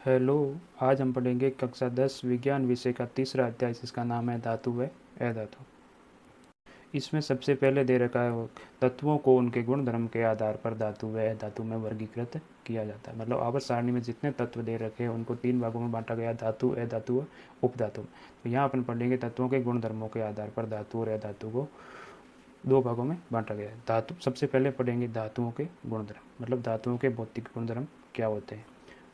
Hello. आज हम पढ़ेंगे कक्षा 10 विज्ञान विषय का तीसरा अध्याय जिसका नाम है धातु व अधातु। इसमें सबसे पहले दे रखा है वो तत्वों को उनके गुण धर्म के आधार पर धातु व अधातु में वर्गीकृत किया जाता है। मतलब आवर्त सारणी में जितने तत्व दे रखे हैं उनको 3 भागों में बांटा गया, धातु, अधातु व उपधातु। तो यहाँ अपन पढ़ेंगे तत्वों के गुण धर्मों के आधार पर धातु और अधातु को 2 भागों में बांटा गया है। धातु सबसे पहले पढ़ेंगे धातुओं के गुणधर्म, मतलब धातुओं के भौतिक गुणधर्म क्या होते हैं।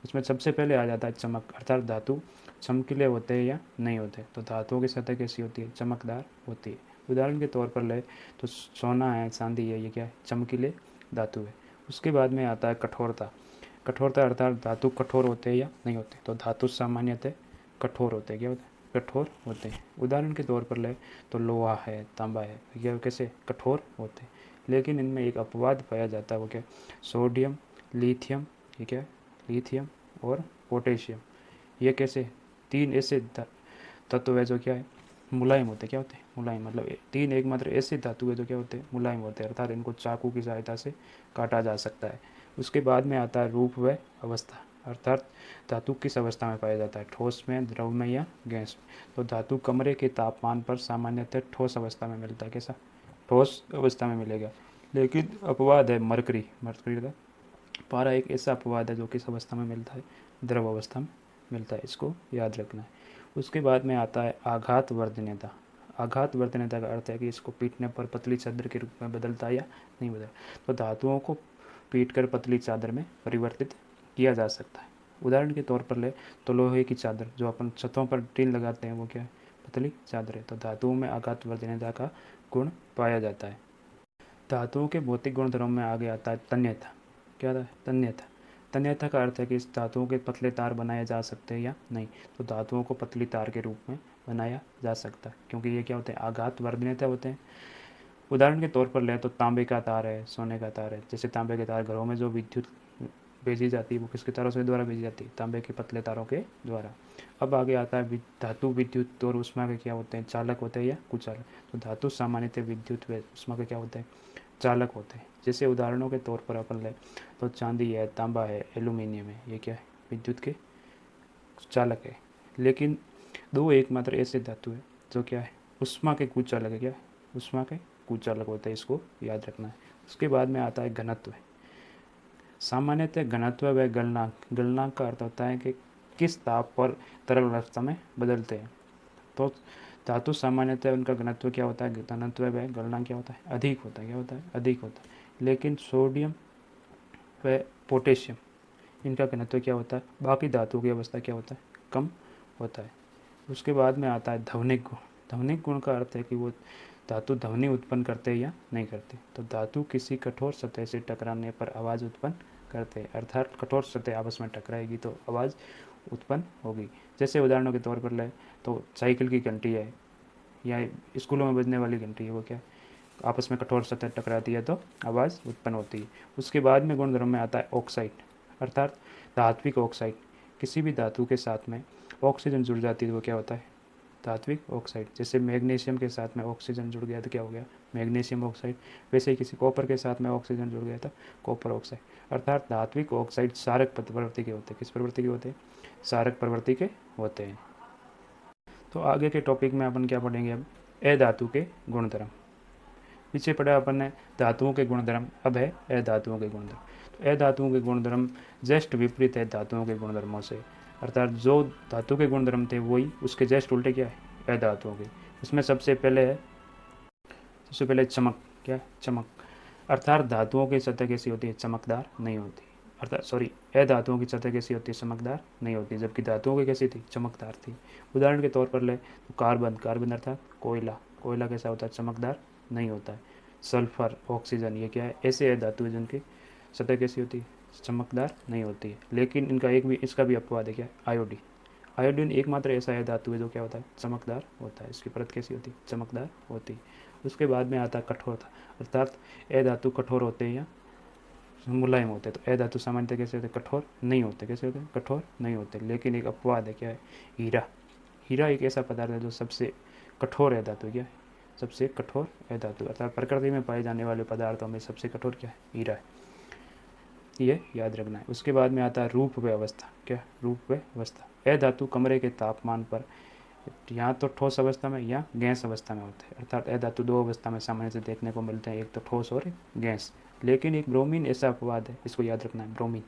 उसमें सबसे पहले आ जाता है चमक, अर्थात धातु चमकीले होते हैं या नहीं होते। तो धातुओं की सतह कैसी होती है? चमकदार होती है। उदाहरण के तौर पर ले तो सोना है, चांदी है, ये क्या है? चमकीले धातु है। उसके बाद में आता है कठोरता। कठोरता अर्थात धातु कठोर होते हैं या नहीं होते। तो धातु सामान्यतः कठोर होते हैं। क्या होते हैं? कठोर होते हैं। उदाहरण के तौर पर ले तो लोहा है, तांबा है, ये कैसे? कठोर होते हैं। लेकिन इनमें एक अपवाद पाया जाता है, वो क्या? सोडियम, लिथियम, ये क्या है? लिथियम और पोटेशियम। ये कैसे? 3 ऐसे तत्व है जो क्या है? मुलायम होते हैं। क्या होते हैं? मुलायम। मतलब 3 एकमात्र ऐसे धातु है जो क्या होते हैं? मुलायम होते हैं, अर्थात इनको चाकू की सहायता से काटा जा सकता है। उसके बाद में आता है रूप व अवस्था, अर्थात धातु किस अवस्था में पाया जाता है? ठोस में, द्रव में या गैस में। तो धातु कमरे के तापमान पर सामान्यतः ठोस अवस्था में मिलता है। कैसा? ठोस अवस्था में मिलेगा। लेकिन अपवाद है मरकरी। मरकरी का पारा एक ऐसा अपवाद है जो किस अवस्था में मिलता है? द्रव अवस्था में मिलता है। इसको याद रखना है। उसके बाद में आता है आघात वर्धनीयता। आघात वर्धनीयता का अर्थ है कि इसको पीटने पर पतली चादर के रूप में बदलता है या नहीं बदलता। तो धातुओं को पीट कर पतली चादर में परिवर्तित किया जा सकता है। उदाहरण के तौर पर ले तो लोहे की चादर जो अपन छतों पर टीन लगाते हैं वो क्या है? पतली चादर है। तो धातुओं में आघात वर्धनीयता का गुण पाया जाता है। धातुओं के भौतिक गुणधर्म में आगे आता है तन्यता। क्या आता है? तन्यता। तन्यता का अर्थ है कि इस धातुओं के पतले तार बनाए जा सकते हैं या नहीं। तो धातुओं को पतली तार के रूप में बनाया जा सकता है, क्योंकि ये क्या होते हैं? आघात वर्धनीयता होते हैं। उदाहरण के तौर पर लें तो तांबे का तार है, सोने का तार है। जैसे तांबे के तार, घरों में जो विद्युत भेजी जाती है वो किसके तारों से द्वारा भेजी जाती है? तांबे के पतले तारों के द्वारा। अब आगे आता है धातु विद्युत और उष्मा के क्या होते हैं? चालक होते हैं या कुचालक। तो धातु सामान्यतः विद्युत व उष्मा के क्या होते हैं? चालक होते हैं। जैसे उदाहरणों के तौर पर अपन लें तो चांदी है, तांबा है, एल्यूमिनियम है, ये क्या है? विद्युत के चालक है। लेकिन 2 एकमात्र ऐसे धातु है जो क्या है? उष्मा के कुचालक है। क्या है? उष्मा के कुचालक होते हैं। इसको याद रखना है। उसके बाद में आता है घनत्व। सामान्यतः घनत्व व गलनांक। गलनांक का अर्थ होता है कि किस ताप पर तरल अवस्था में बदलते हैं। तो धातु सामान्यतः उनका घनत्व क्या होता है? घनत्व व गलनांक क्या होता है? अधिक होता है। क्या होता है? अधिक होता है। लेकिन सोडियम व पोटेशियम, इनका घनत्व क्या होता है? बाकी धातुओं की अवस्था क्या होता है? कम होता है। उसके बाद में आता है ध्वनिक गुण। ध्वनिक गुण का अर्थ है कि वो धातु ध्वनि उत्पन्न करते हैं या नहीं करते। तो धातु किसी कठोर सतह से टकराने पर आवाज़ उत्पन्न करते हैं, अर्थात कठोर सतह आपस में टकराएगी तो आवाज़ उत्पन्न होगी। जैसे उदाहरणों के तौर पर लें तो साइकिल की घंटी है या स्कूलों में बजने वाली घंटी है, वो क्या है? आपस में कठोर सतह टकराती है तो आवाज़ उत्पन्न होती है। उसके बाद में गुणधर्म में आता है ऑक्साइड, अर्थात धात्विक ऑक्साइड। किसी भी धातु के साथ में ऑक्सीजन जुड़ जाती है तो वो क्या होता है? धात्विक ऑक्साइड। जैसे मैग्नीशियम के साथ में ऑक्सीजन जुड़ गया तो क्या हो गया? Magnesium oxide. वैसे ही किसी कॉपर के साथ में ऑक्सीजन जुड़ गया तो कॉपर ऑक्साइड। अर्थात धात्विक ऑक्साइड क्षारक प्रवृत्ति के होते हैं। किस प्रवृत्ति के होते हैं? क्षारक प्रवृत्ति के होते हैं। तो आगे के टॉपिक में अपन क्या पढ़ेंगे? अब अधातु के गुणधर्म। पीछे पढ़ा अपन ने धातुओं के गुणधर्म, अब है अधातुओं के गुणधर्म। तो अधातुओं के गुणधर्म जस्ट विपरीत है धातुओं के गुणधर्मों से, अर्थात जो धातु के गुणधर्म थे वही उसके जस्ट उल्टे क्या है? अधातुओं के। उसमें सबसे पहले चमक। क्या? चमक। अर्थात धातुओं की सतह कैसी होती है? चमकदार नहीं होती। अर्थात सॉरी, अधातुओं की सतह कैसी होती है? चमकदार नहीं होती, जबकि धातुओं की कैसी थी? चमकदार थी। उदाहरण के तौर पर ले तो कार्बन। कार्बन अर्थात कोयला। कोयला कैसा होता है? चमकदार नहीं होता है। सल्फर, ऑक्सीजन, ये क्या है? ऐसे अधातु है जिनकी सतह कैसी होती है? चमकदार नहीं होती है। लेकिन इसका भी अपवाद है। क्या? आयोडीन। आयोडीन एकमात्र ऐसा है धातु है जो क्या होता है? चमकदार होता है। इसकी परत कैसी होती है? चमकदार होती है। उसके बाद में आता है कठोरता, अर्थात अधातु कठोर होते हैं या मुलायम होते हैं। तो अधातु सामान्यतः कैसे होते हैं? कठोर नहीं होते। कैसे होते हैं? कठोर नहीं होते। लेकिन एक अपवाद है। क्या है? हीरा। हीरा एक ऐसा पदार्थ है जो सबसे कठोर है धातु। क्या है? सबसे कठोर है धातु, अर्थात प्रकृति में पाए जाने वाले पदार्थों में सबसे कठोर क्या है? हीरा है। ये याद रखना है। उसके बाद में आता है रूप व अवस्था। क्या? रूप व अवस्था। यह धातु कमरे के तापमान पर यहाँ तो ठोस अवस्था में या गैस अवस्था में होते हैं, अर्थात यह धातु दो अवस्था में सामान्य से देखने को मिलते हैं, एक तो ठोस और गैस। लेकिन एक ब्रोमीन ऐसा अपवाद है, इसको याद रखना है, ब्रोमीन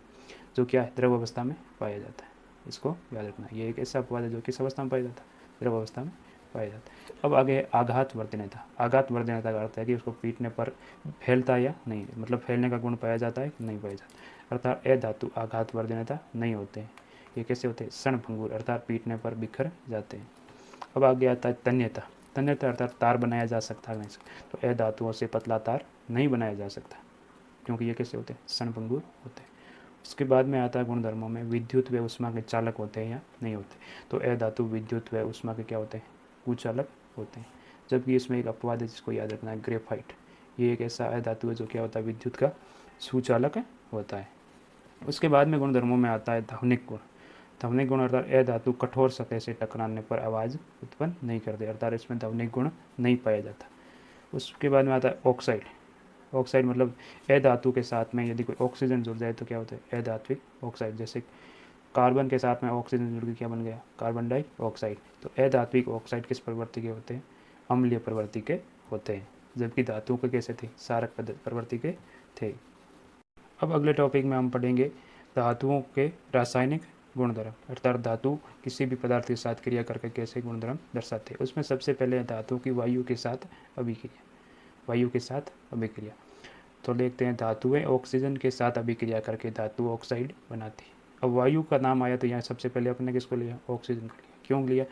जो क्या है, द्रव अवस्था में पाया जाता है, इसको याद रखना है। ये एक ऐसा अपवाद है जो किस अवस्था में पाया जाता है, द्रव अवस्था में पाया जाता है। अब आगे आघात वर्धनता। आघात वर्धनता का अर्थ है कि उसको पीटने पर फैलता है या नहीं, मतलब फैलने का गुण पाया जाता है कि नहीं पाया जाता, अर्थात यह धातु आघात वर्धनता नहीं होते हैं। ये कैसे होते हैं? क्षणभंगुर, अर्थात पीटने पर बिखर जाते हैं। अब आगे आता है तन्यता। तन्यता अर्थात तार बनाया जा सकता है नहीं, तो यह धातुओं से पतला तार नहीं बनाया जा सकता, क्योंकि ये कैसे होते हैं? क्षणभंगुर होते हैं। उसके बाद में आता है गुणधर्मों में, विद्युत व उष्मा के चालक होते हैं या नहीं होते, तो यह धातु विद्युत व उष्मा के क्या होते हैं? कुचालक होते हैं। जबकि इसमें एक अपवाद है जिसको याद रखना है, ग्रेफाइट। ये एक ऐसा धातु है जो क्या होता है? विद्युत का सुचालक होता है। उसके बाद में गुणधर्मों में आता है ध्वनिक गुण। ध्वनिक गुण अर्थात यह धातु कठोर सतह से टकराने पर आवाज़ उत्पन्न नहीं करते, अर्थात इसमें ध्वनिक गुण नहीं पाया जाता। उसके बाद में आता है ऑक्साइड। ऑक्साइड मतलब अधातु के साथ में यदि कोई ऑक्सीजन जुड़ जाए तो क्या होता है? अधात्विक ऑक्साइड। जैसे कार्बन के साथ में ऑक्सीजन जुड़ के क्या बन गया? Carbon dioxide. तो अधात्विक ऑक्साइड किस प्रवृत्ति के होते हैं? अम्लीय प्रवृत्ति के होते हैं। जबकि धातुओं के कैसे थे? क्षारक प्रवृत्ति के थे। अब अगले टॉपिक में हम पढ़ेंगे धातुओं के रासायनिक गुणधर्म, अर्थात धातु किसी भी पदार्थ के साथ क्रिया करके कैसे गुणधर्म दर्शाते हैं। उसमें सबसे पहले धातु की वायु के साथ अभिक्रिया। वायु के साथ अभिक्रिया तो देखते हैं, धातुएं ऑक्सीजन के साथ अभिक्रिया करके धातु ऑक्साइड बनाती है। अब वायु का नाम आया तो यहाँ सबसे पहले अपने किसको लिया? ऑक्सीजन को लिया। क्यों लिया?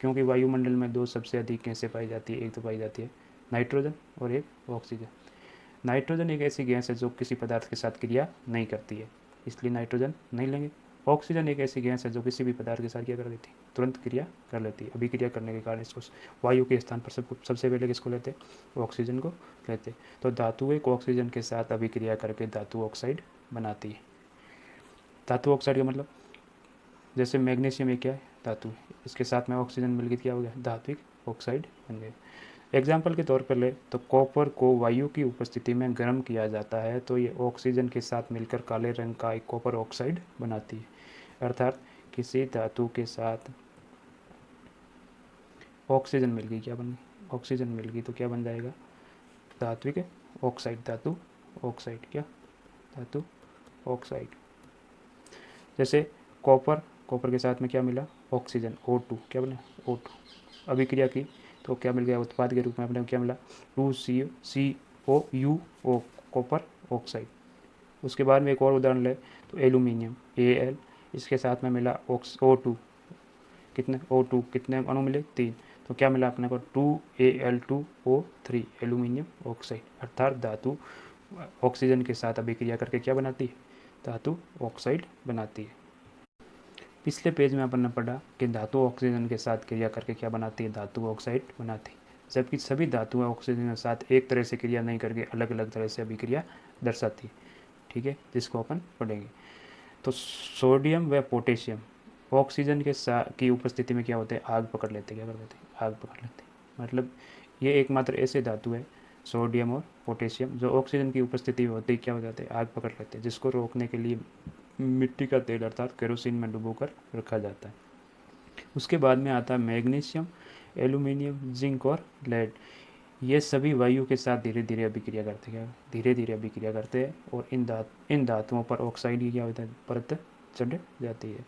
क्योंकि वायुमंडल में दो सबसे अधिक गैसें पाई जाती है, एक तो पाई जाती है नाइट्रोजन और एक ऑक्सीजन। नाइट्रोजन एक ऐसी गैस है जो किसी पदार्थ के साथ क्रिया नहीं करती है, इसलिए नाइट्रोजन नहीं लेंगे। ऑक्सीजन एक ऐसी गैस है जो किसी भी पदार्थ के साथ क्या कर देती है? तुरंत क्रिया कर लेती है। अभिक्रिया करने के कारण इसको वायु के स्थान पर सबसे पहले किसको लेते हैं? ऑक्सीजन को लेते हैं। तो धातु एक ऑक्सीजन के साथ अभिक्रिया करके धातु ऑक्साइड बनाती है। धातु ऑक्साइड का मतलब, जैसे मैग्नीशियम एक क्या है? धातु है, इसके साथ में ऑक्सीजन मिलकर क्या हो गया? धात्विक ऑक्साइड बन गया। एग्जाम्पल के तौर पर ले तो कॉपर को वायु की उपस्थिति में गर्म किया जाता है तो ये ऑक्सीजन के साथ मिलकर काले रंग का एक कॉपर ऑक्साइड बनाती है। अर्थात किसी धातु के साथ ऑक्सीजन मिल गई, क्या बन गई? ऑक्सीजन मिल गई तो क्या बन जाएगा? धात्विक ऑक्साइड, धातु ऑक्साइड। क्या? धातु ऑक्साइड। जैसे कॉपर, कॉपर के साथ में क्या मिला? ऑक्सीजन, O2, क्या बना? O2। अभिक्रिया की तो क्या मिल गया? उत्पाद के रूप में अपने क्या मिला? 2COUO, copper oxide. उसके बाद में एक और उदाहरण ले तो एल्यूमिनियम, Al, इसके साथ में मिला O2, कितने? O2 कितने अणु मिले? 3, तो क्या मिला अपने को? 2Al2O3, aluminium oxide. अर्थात धातु ऑक्सीजन के साथ अभिक्रिया करके क्या बनाती है? धातु ऑक्साइड बनाती है। पिछले पेज में अपन ने पढ़ा कि धातु ऑक्सीजन के साथ क्रिया करके क्या बनाती है? धातु ऑक्साइड बनाती है। जबकि सभी धातुएं ऑक्सीजन के साथ एक तरह से क्रिया नहीं करके अलग अलग तरह से अभिक्रिया दर्शाती है, ठीक है, जिसको अपन पढ़ेंगे। तो सोडियम व पोटेशियम ऑक्सीजन के की उपस्थिति में क्या होते हैं? आग पकड़ लेते हैं। क्या कर लेते हैं? आग पकड़ लेते हैं। मतलब ये एकमात्र ऐसे धातु है, सोडियम और पोटेशियम, जो ऑक्सीजन की उपस्थिति में होते ही क्या हो जाते हैं? आग पकड़ लेते हैं, जिसको रोकने के लिए मिट्टी का तेल अर्थात केरोसिन में डुबोकर रखा जाता है। उसके बाद में आता है मैग्नीशियम, एल्यूमिनियम, जिंक और लेड। ये सभी वायु के साथ धीरे धीरे अभिक्रिया करते हैं, धीरे धीरे अभिक्रिया करते हैं और इन धातुओं पर ऑक्साइड की क्या होता है? परत चढ़ जाती है।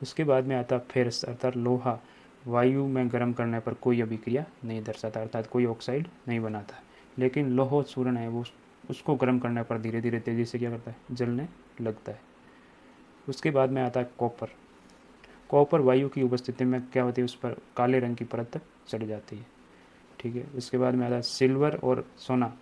उसके बाद में आता है फेरस अर्थात लोहा। वायु में गर्म करने पर कोई अभिक्रिया नहीं दर्शाता, अर्थात कोई ऑक्साइड नहीं बनाता, लेकिन लोह चूर्ण है वो, उसको गर्म करने पर धीरे धीरे तेज़ी से क्या करता है? जलने लगता है। उसके बाद में आता है कॉपर। कॉपर वायु की उपस्थिति में क्या होती है? उस पर काले रंग की परत चढ़ जाती है, ठीक है। उसके बाद में आता है सिल्वर और सोना।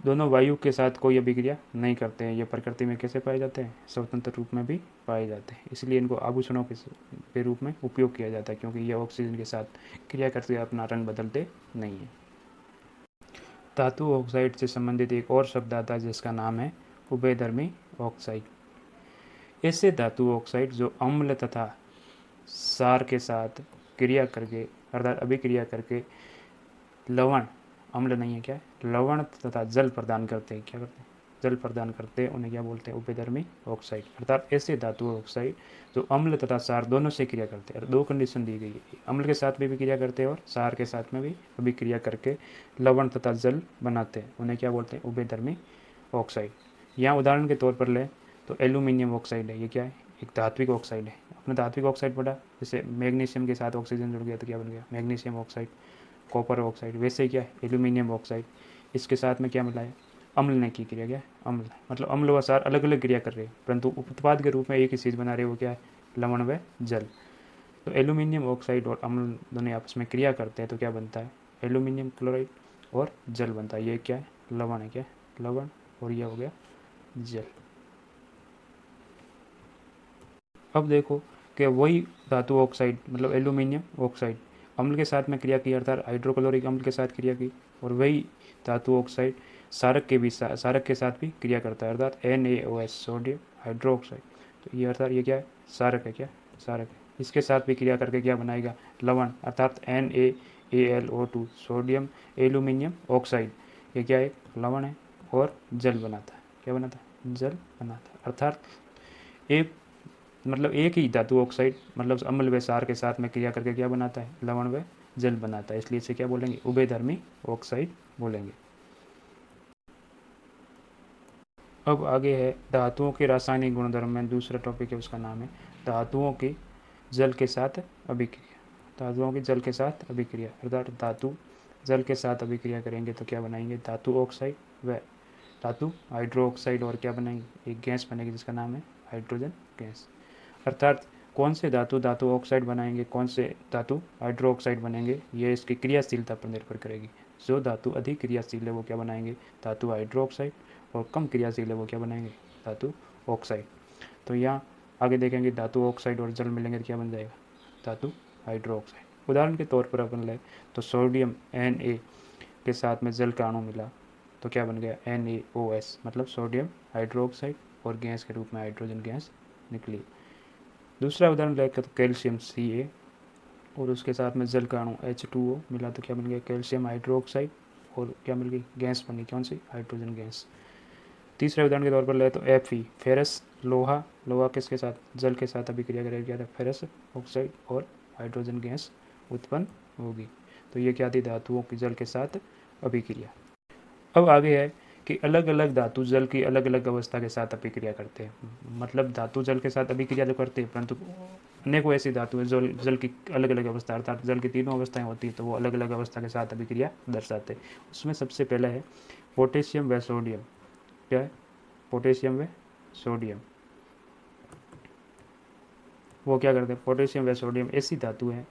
दोनों वायु के साथ कोई अभिक्रिया नहीं करते हैं, ये प्रकृति में कैसे पाए जाते हैं? स्वतंत्र रूप में भी पाए जाते हैं, इसलिए इनको आभूषणों के रूप में उपयोग किया जाता है, क्योंकि ये ऑक्सीजन के साथ क्रिया करके अपना रंग बदलते नहीं है। धातु ऑक्साइड से संबंधित एक और शब्द आता है जिसका नाम है उभयधर्मी ऑक्साइड। ऐसे धातु ऑक्साइड जो अम्ल तथा क्षार के साथ क्रिया करके अर्थात अभिक्रिया करके लवण, अम्ल नहीं है क्या, लवण तथा जल प्रदान करते हैं, क्या करते हैं? जल प्रदान करते हैं उन्हें क्या बोलते हैं, उभयधर्मी ऑक्साइड। अर्थात ऐसे धातु ऑक्साइड जो अम्ल तथा क्षार दोनों से क्रिया करते हैं। और दो कंडीशन दी गई है, अम्ल के साथ भी क्रिया करते हैं और क्षार के साथ में भी अभिक्रिया करके लवण तथा जल बनाते हैं, उन्हें क्या बोलते हैं, उभयधर्मी ऑक्साइड। यहाँ उदाहरण के तौर पर लें तो एल्यूमिनियम ऑक्साइड है, ये क्या है, एक धात्विक ऑक्साइड है। अपने धात्विक ऑक्साइड पढ़ा, जैसे मैग्नीशियम के साथ ऑक्सीजन जुड़ गया तो क्या बन गया, मैग्नीशियम ऑक्साइड। कॉपर ऑक्साइड वैसे ही क्या है, एल्यूमिनियम ऑक्साइड। इसके साथ में क्या मिला है, अम्ल ने की क्रिया, क्या है, अम्ल। मतलब अम्ल व क्षार अलग अलग क्रिया कर रहे हैं परंतु उत्पाद के रूप में एक ही चीज़ बना रहे हैं, वो क्या है, लवण व जल। तो एल्यूमिनियम ऑक्साइड और अम्ल दोनों आपस में क्रिया करते हैं तो क्या बनता है, एल्यूमिनियम क्लोराइड और जल बनता है। ये क्या है, लवण है, क्या है, लवण, और यह हो गया जल। अब देखो कि वही धातु ऑक्साइड मतलब एल्यूमिनियम ऑक्साइड अम्ल के साथ में क्रिया की, अर्थात हाइड्रोक्लोरिक अम्ल के साथ क्रिया की, और वही धातु ऑक्साइड सारक के साथ भी क्रिया करता है, अर्थात NaOH सोडियम हाइड्रो ऑक्साइड। तो ये अर्थात ये क्या है, सारक है, क्या सारक है। इसके साथ भी क्रिया करके क्या बनाएगा, लवण, अर्थात NaAlO2 सोडियम एल्यूमिनियम ऑक्साइड। ये क्या है, लवण है और जल बनाता है, क्या बनाता है, जल बनाता है। अर्थात एक मतलब एक ही धातु ऑक्साइड मतलब अम्ल व क्षार के साथ में क्रिया करके क्या बनाता है, लवण व जल बनाता है, इसलिए इसे क्या बोलेंगे, उभयधर्मी ऑक्साइड बोलेंगे। अब आगे है धातुओं के रासायनिक गुणधर्म में दूसरा टॉपिक है, उसका नाम है धातुओं की जल के साथ अभिक्रिया। धातुओं की जल के साथ अभिक्रिया, अर्थात धातु जल के साथ अभिक्रिया करेंगे तो क्या बनाएंगे, धातु ऑक्साइड व धातु हाइड्रो ऑक्साइड, और क्या बनाएंगे, एक गैस बनेगी जिसका नाम है हाइड्रोजन गैस। अर्थात कौन से धातु धातु ऑक्साइड बनाएंगे, कौन से धातु हाइड्रो ऑक्साइड बनेंगे, ये इसकी क्रियाशीलता पर निर्भर करेगी। जो धातु अधिक क्रियाशील है वो क्या बनाएंगे, धातु हाइड्रो ऑक्साइड, और कम क्रियाशील है वो क्या बनाएंगे, धातु ऑक्साइड। तो यहाँ आगे देखेंगे धातु ऑक्साइड और जल मिलेंगे तो क्या बन जाएगा, धातु हाइड्रो ऑक्साइड। उदाहरण के तौर पर अपन लें तो सोडियम Na के साथ में जल का अणु मिला तो क्या बन गया, NaOS मतलब सोडियम हाइड्रो ऑक्साइड, और गैस के रूप में हाइड्रोजन गैस निकली। दूसरा उदाहरण लेकर तो कैल्शियम Ca और उसके साथ में जल का अणु H2O मिला तो क्या बन गया, कैल्शियम हाइड्रोक्साइड, और क्या मिल गई, गैस बनी, कौन सी, हाइड्रोजन गैस। तीसरे उदाहरण के तौर पर ले तो Fe फेरस लोहा, लोहा किसके साथ, जल के साथ अभिक्रिया करेगा, क्या था, फेरस ऑक्साइड, और हाइड्रोजन गैस उत्पन्न होगी। तो ये क्या थी, धातुओं की जल के साथ अभिक्रिया। अब आगे है कि अलग अलग धातु जल की अलग अलग अवस्था के साथ अभिक्रिया करते हैं। मतलब धातु जल के साथ अभिक्रिया तो करते हैं परंतु अनेकों ऐसी धातु है जो जल की अलग अलग अवस्था, अर्थात जल की तीनों अवस्थाएं होती है तो वो अलग अलग अवस्था के साथ अभिक्रिया दर्शाते हैं। उसमें सबसे पहला है पोटेशियम व सोडियम। क्या है, पोटेशियम व सोडियम। वो क्या करते हैं, पोटेशियम व सोडियम ऐसी धातु है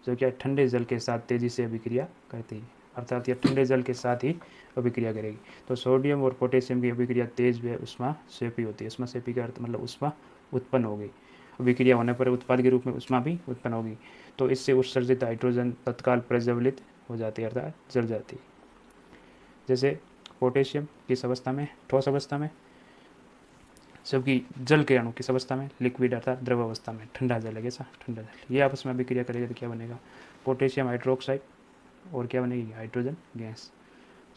जो क्या ठंडे जल के साथ तेजी से अभिक्रिया करती है, अर्थात यह ठंडे जल के साथ ही अभिक्रिया करेगी। तो सोडियम और पोटेशियम की अभिक्रिया तेज व उष्मा सेपी होती है। उष्मा सेपी का अर्थ मतलब उष्मा उत्पन्न होगी, अभिक्रिया होने पर उत्पाद के रूप में उष्मा भी उत्पन्न होगी। तो इससे उत्सर्जित हाइड्रोजन तत्काल प्रज्वलित हो जाती है, अर्थात जल जाती है। जैसे पोटेशियम किस अवस्था में, ठोस अवस्था में, जबकि जल के अणु किस अवस्था में, लिक्विड अर्थात द्रव अवस्था में, ठंडा जल है, कैसा, ठंडा जल। ये आपस में अभिक्रिया करेगा तो क्या बनेगा, पोटेशियम हाइड्रोक्साइड, और क्या बनेगी, हाइड्रोजन गैस,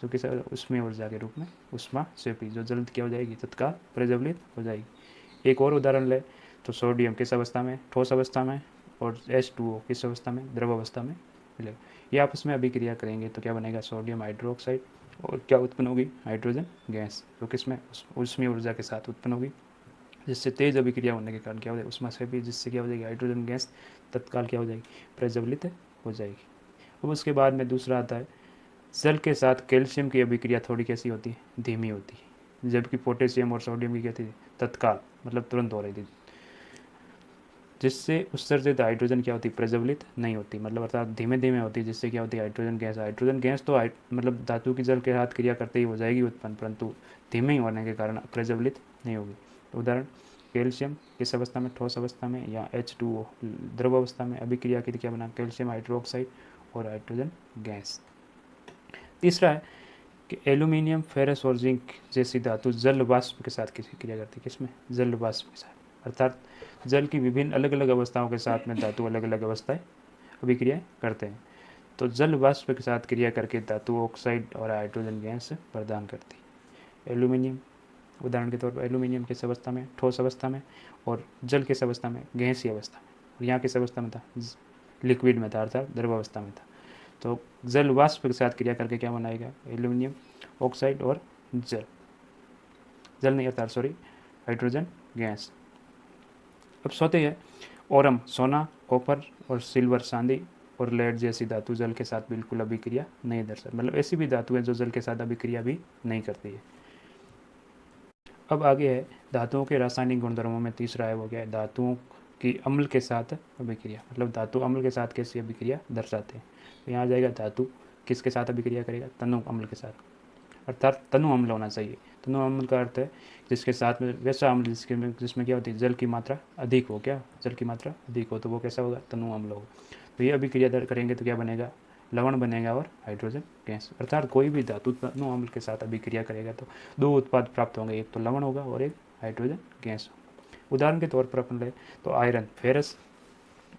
जो कि उष्मीय ऊर्जा के रूप में उष्मा सेपी, जो जल्द क्या हो जाएगी, तत्काल प्रज्वलित हो जाएगी। एक और उदाहरण ले तो सोडियम किस अवस्था में, ठोस अवस्था में, और H2O किस अवस्था में, द्रव अवस्था में मिलेगा। ये आपस में अभिक्रिया करेंगे तो क्या बनेगा, सोडियम हाइड्रोक्साइड, और क्या उत्पन्न होगी, हाइड्रोजन गैस, जो किसमें, उष्मीय ऊर्जा के साथ उत्पन्न होगी, जिससे तेज अभिक्रिया होने के कारण क्या हो जाएगी, उष्मा सेपी, जिससे क्या हो जाएगी, हाइड्रोजन गैस तत्काल क्या हो जाएगी, प्रज्वलित हो जाएगी। अब उसके बाद में दूसरा आता है जल के साथ कैल्शियम की अभिक्रिया थोड़ी कैसी होती है, धीमी होती है, जबकि पोटेशियम और सोडियम की क्या थी, तत्काल मतलब तुरंत हो रही थी, जिससे उत्सर्जित हाइड्रोजन क्या होती, प्रज्वलित नहीं होती, मतलब अर्थात धीमे धीमे होती है, जिससे क्या होती है, हाइड्रोजन गैस। हाइड्रोजन गैस तो मतलब धातु की जल के साथ क्रिया करते ही हो जाएगी उत्पन्न, परंतु धीमे ही होने के कारण प्रज्वलित नहीं होगी। उदाहरण कैल्शियम किस अवस्था में, ठोस अवस्था में, या H2O द्रव अवस्था में अभिक्रिया की क्या बना, कैल्शियम हाइड्रोक्साइड और हाइड्रोजन गैस। तीसरा है कि एल्यूमिनियम फेरस और जिंक जैसी धातु जल वाष्प के साथ किसी क्रिया करती है, किसमें, जल वाष्प के साथ, अर्थात जल की विभिन्न अलग अलग अवस्थाओं के साथ में धातु अलग अलग अवस्थाएं अभिक्रियाएं करते हैं। तो जल वाष्प के साथ क्रिया करके धातु ऑक्साइड और हाइड्रोजन गैस प्रदान करती है। एल्यूमिनियम उदाहरण के तौर पर एल्यूमिनियम किस अवस्था में, ठोस अवस्था में, और जल किस अवस्था में, गैसीय अवस्था में। और यहाँ किस अवस्था में था, लिक्विड में था, अर्थात द्रवावस्था में था। तो जल वाष्प के साथ क्रिया करके क्या बनाएगा, एल्यूमिनियम ऑक्साइड और जल नहीं अर्थात सॉरी हाइड्रोजन गैस। अब सोते हैं ओरम सोना, कॉपर और सिल्वर चांदी और लेड जैसी धातु जल के साथ बिल्कुल अभिक्रिया नहीं दर्शाती, मतलब ऐसी भी धातु है जो जल के साथ अभिक्रिया भी नहीं करती है। अब आगे है धातुओं के रासायनिक गुणधर्मों में तीसरा है वो क्या है, धातुओं की अम्ल के साथ अभिक्रिया, मतलब धातु अम्ल के साथ कैसी अभिक्रिया दर्शाते हैं। तो यहाँ आ जाएगा धातु किसके साथ अभिक्रिया करेगा, तनु अम्ल के साथ, अर्थात तनु अम्ल होना चाहिए। तनु अम्ल का अर्थ है जिसके साथ में वैसा अम्ल जिसमें क्या होती है, जल की मात्रा अधिक हो, क्या जल की मात्रा अधिक हो, तो वो कैसा होगा, तनु अम्ल होगा। तो ये अभिक्रिया करेंगे तो क्या बनेगा, लवण बनेगा और हाइड्रोजन गैस। अर्थात कोई भी धातु तनु अम्ल के साथ अभिक्रिया करेगा तो दो उत्पाद प्राप्त होंगे, एक तो लवण होगा और एक हाइड्रोजन गैस होगा। उदाहरण के तौर पर अपन ले तो आयरन फेरस,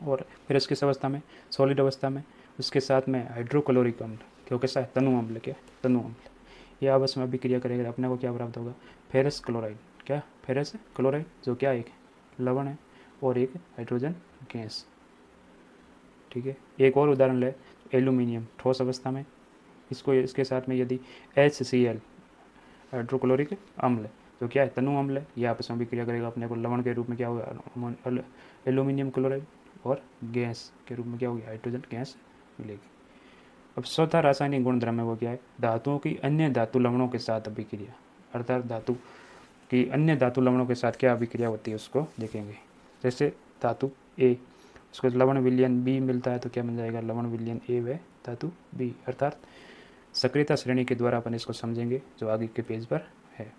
और फेरस किस अवस्था में, सॉलिड अवस्था में, उसके साथ में हाइड्रोक्लोरिक अम्ल, क्यों कैसा है, तनु अम्ल, क्या तनु अम्ल। यह आपस में अभिक्रिया करेगा तो अपने को क्या प्राप्त होगा, फेरस क्लोराइड, क्या फेरस क्लोराइड, जो क्या एक लवण है और एक हाइड्रोजन गैस। ठीक है, एक और उदाहरण ले, एल्यूमिनियम ठोस अवस्था में, इसको इसके साथ में यदि HCl हाइड्रोक्लोरिक अम्ल जो क्या है, तनु अम्ल है, यह आपस में अभिक्रिया करेगा, अपने को लवण के रूप में क्या होगा, एल्यूमिनियम क्लोराइड, और गैस के रूप में क्या होगी, हाइड्रोजन गैस मिलेगी। अब चौथा रासायनिक गुणधर्म है वो क्या है, धातुओं की अन्य धातु लवणों के साथ अभिक्रिया, अर्थात धातु की अन्य धातु लवणों के साथ क्या अभिक्रिया होती है उसको देखेंगे। जैसे धातु ए, उसको लवण विलयन बी मिलता है तो क्या बन जाएगा, लवण विलयन ए व धातु बी, अर्थात सक्रियता श्रेणी के द्वारा अपन इसको समझेंगे जो आगे के पेज पर है।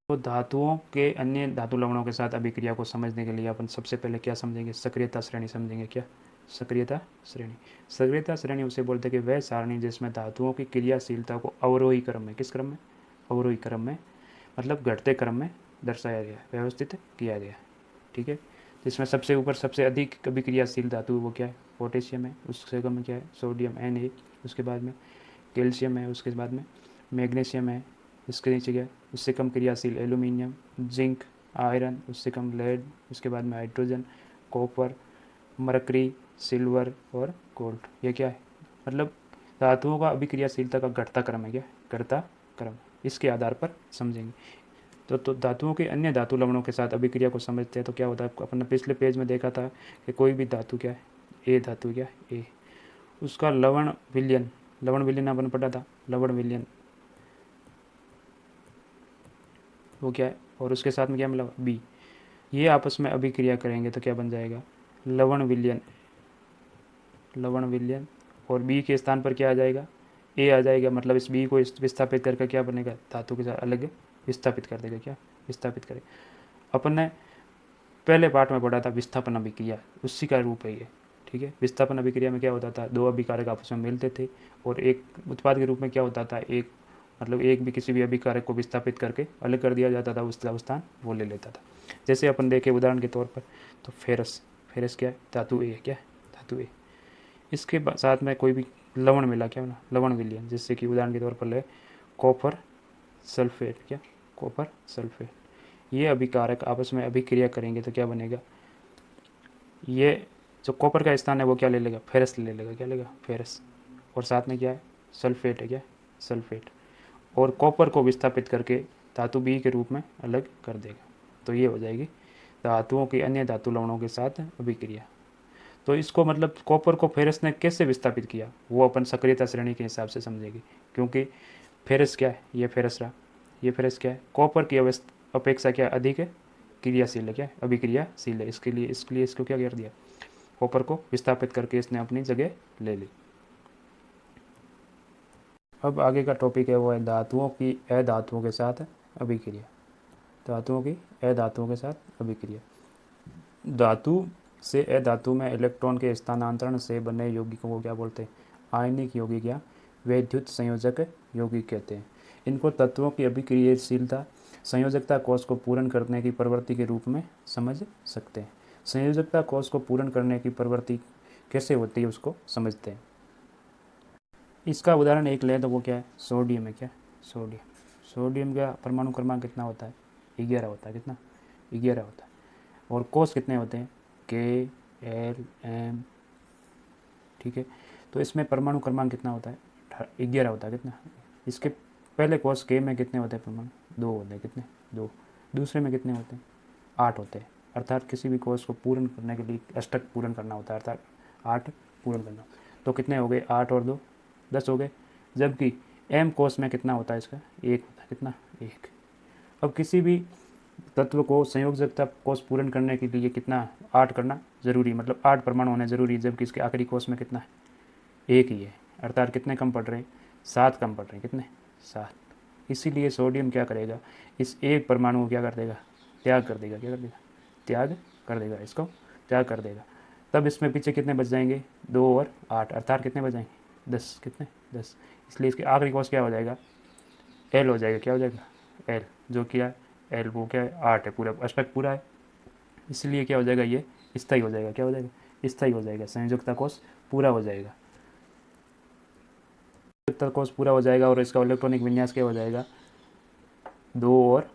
तो धातुओं के अन्य धातु लवणों के साथ अभिक्रिया को समझने के लिए अपन सबसे पहले क्या समझेंगे, सक्रियता श्रेणी समझेंगे। क्या सक्रियता श्रेणी, सक्रियता श्रेणी उसे बोलते हैं कि वह सारणी जिसमें धातुओं की क्रियाशीलता को अवरोही क्रम में, किस क्रम में, अवरोही क्रम में, मतलब घटते क्रम में दर्शाया गया, व्यवस्थित किया गया। ठीक है, जिसमें सबसे ऊपर सबसे अधिक अभिक्रियाशील धातु वो क्या है, पोटेशियम है, उससे कम क्या है, सोडियम Na, उसके बाद में कैल्शियम है, उसके बाद में मैग्नीशियम है, इसके नीचे क्या है, उससे कम क्रियाशील एल्यूमिनियम, जिंक, आयरन, उससे कम लेड, उसके बाद में हाइड्रोजन, कॉपर, मरकरी, सिल्वर और गोल्ड। ये क्या है, मतलब धातुओं का अभिक्रियाशीलता का घटता क्रम है, क्या घटता क्रम, इसके आधार पर समझेंगे। तो धातुओं के अन्य धातु लवणों के साथ अभिक्रिया को समझते हैं तो क्या होता है, अपन ने पिछले पेज में देखा था कि कोई भी धातु क्या है, ए धातु क्या है, ए, उसका लवण विलयन अपन पढ़ा था, लवण विलयन वो क्या है, और उसके साथ में क्या मिला, बी, ये आपस में अभिक्रिया करेंगे तो क्या बन जाएगा, लवण विलयन, और बी के स्थान पर क्या आ जाएगा, ए आ जाएगा, मतलब इस बी को विस्थापित करके क्या बनेगा, धातु के साथ अलग विस्थापित कर देगा, क्या विस्थापित करेगा। अपन ने पहले पार्ट में पढ़ा था विस्थापन अभिक्रिया, उसी का रूप है ये। ठीक है, विस्थापन अभिक्रिया में क्या होता था, दो अभिकारक आपस में मिलते थे और एक उत्पाद के रूप में क्या होता था, एक मतलब एक भी किसी भी अभिकारक को विस्थापित करके अलग कर दिया जाता था, उसका स्थान वो ले लेता था। जैसे अपन देखें उदाहरण के तौर पर तो फेरस क्या है, धातु ए है, क्या धातु ए, इसके साथ में कोई भी लवण मिला, क्या ना लवण विलयन, जैसे कि उदाहरण के तौर पर ले कॉपर सल्फेट, क्या कॉपर सल्फेट, ये अभिकारक आपस में अभिक्रिया करेंगे तो क्या बनेगा, ये जो कॉपर का स्थान है वो क्या ले लेगा, फेरस ले लेगा, क्या लेगा, फेरस, और साथ में क्या है, सल्फेट है, क्या सल्फेट, और कॉपर को विस्थापित करके धातु बी के रूप में अलग कर देगा। तो ये हो जाएगी धातुओं की अन्य धातु लवणों के साथ अभिक्रिया। तो इसको मतलब कॉपर को फेरस ने कैसे विस्थापित किया वो अपन सक्रियता श्रेणी के हिसाब से समझेंगे, क्योंकि फेरस क्या है, ये फेरस रहा, ये फेरस क्या है, कॉपर की अपेक्षा क्या अधिक है, क्रियाशील है, क्या अभिक्रियाशील है, इसके लिए इसको क्या कर दिया, कॉपर को विस्थापित करके इसने अपनी जगह ले ली। अब आगे का टॉपिक है वो है धातुओं की अधातुओं के साथ अभिक्रिया, धातुओं की अधातुओं के साथ अभिक्रिया। धातु से अधातु में इलेक्ट्रॉन के स्थानांतरण से बने यौगिकों को क्या बोलते हैं, आयनिक यौगिक या वैद्युत संयोजक यौगिक कहते हैं। इनको तत्वों की अभिक्रियाशीलता संयोजकता कोष को पूर्ण करने की प्रवृत्ति के रूप में समझ सकते हैं। संयोजकता कोष को पूर्ण करने की प्रवृत्ति कैसे होती है उसको समझते हैं। इसका उदाहरण एक लें तो वो क्या है, सोडियम है, क्या सोडियम का परमाणु क्रमांक कितना होता है, 11 होता है, कितना 11 होता है। और कोस कितने होते हैं, K, L, M, ठीक है। तो इसमें परमाणु क्रमांक कितना होता है, 11 होता है, कितना। इसके पहले कोस K में कितने होते हैं परमाणु, 2 होते हैं, कितने 2। दूसरे में कितने होते हैं, 8 होते हैं। अर्थात किसी भी कोस को पूर्ण करने के लिए अष्टक पूर्ण करना होता है, अर्थात 8 पूर्ण करना। तो कितने हो गए, 8 और 2 10 हो गए। जबकि M कोस में कितना होता है, इसका 1 होता है, कितना 1। अब किसी भी तत्व को संयोजकता कोष पूर्ण करने के लिए कितना 8 करना जरूरी, मतलब 8 परमाणु होने जरूरी है, जबकि इसके आखिरी कोष में कितना है, 1 ही है। अर्थात कितने कम पड़ रहे हैं, 7 कम पड़ रहे हैं, कितने 7। इसीलिए सोडियम क्या करेगा, इस एक परमाणु को क्या कर देगा, त्याग कर देगा, क्या कर देगा, त्याग कर देगा, इसको त्याग कर देगा। तब इसमें पीछे कितने बच जाएंगे, 2 और 8, अर्थात कितने बच जाएंगे, 10, कितने 10। इसलिए इसके आखिरी कोष क्या हो जाएगा, L हो जाएगा, क्या हो जाएगा L, जो क्या L वो क्या है 8 है, पूरा अष्टक पूरा है। इसलिए क्या हो जाएगा, ये स्थायी हो जाएगा, क्या हो जाएगा, स्थायी हो जाएगा, संयोजकता कोष पूरा हो जाएगा, संयोजकता कोष पूरा हो जाएगा। और इसका इलेक्ट्रॉनिक विन्यास क्या हो जाएगा, 2 और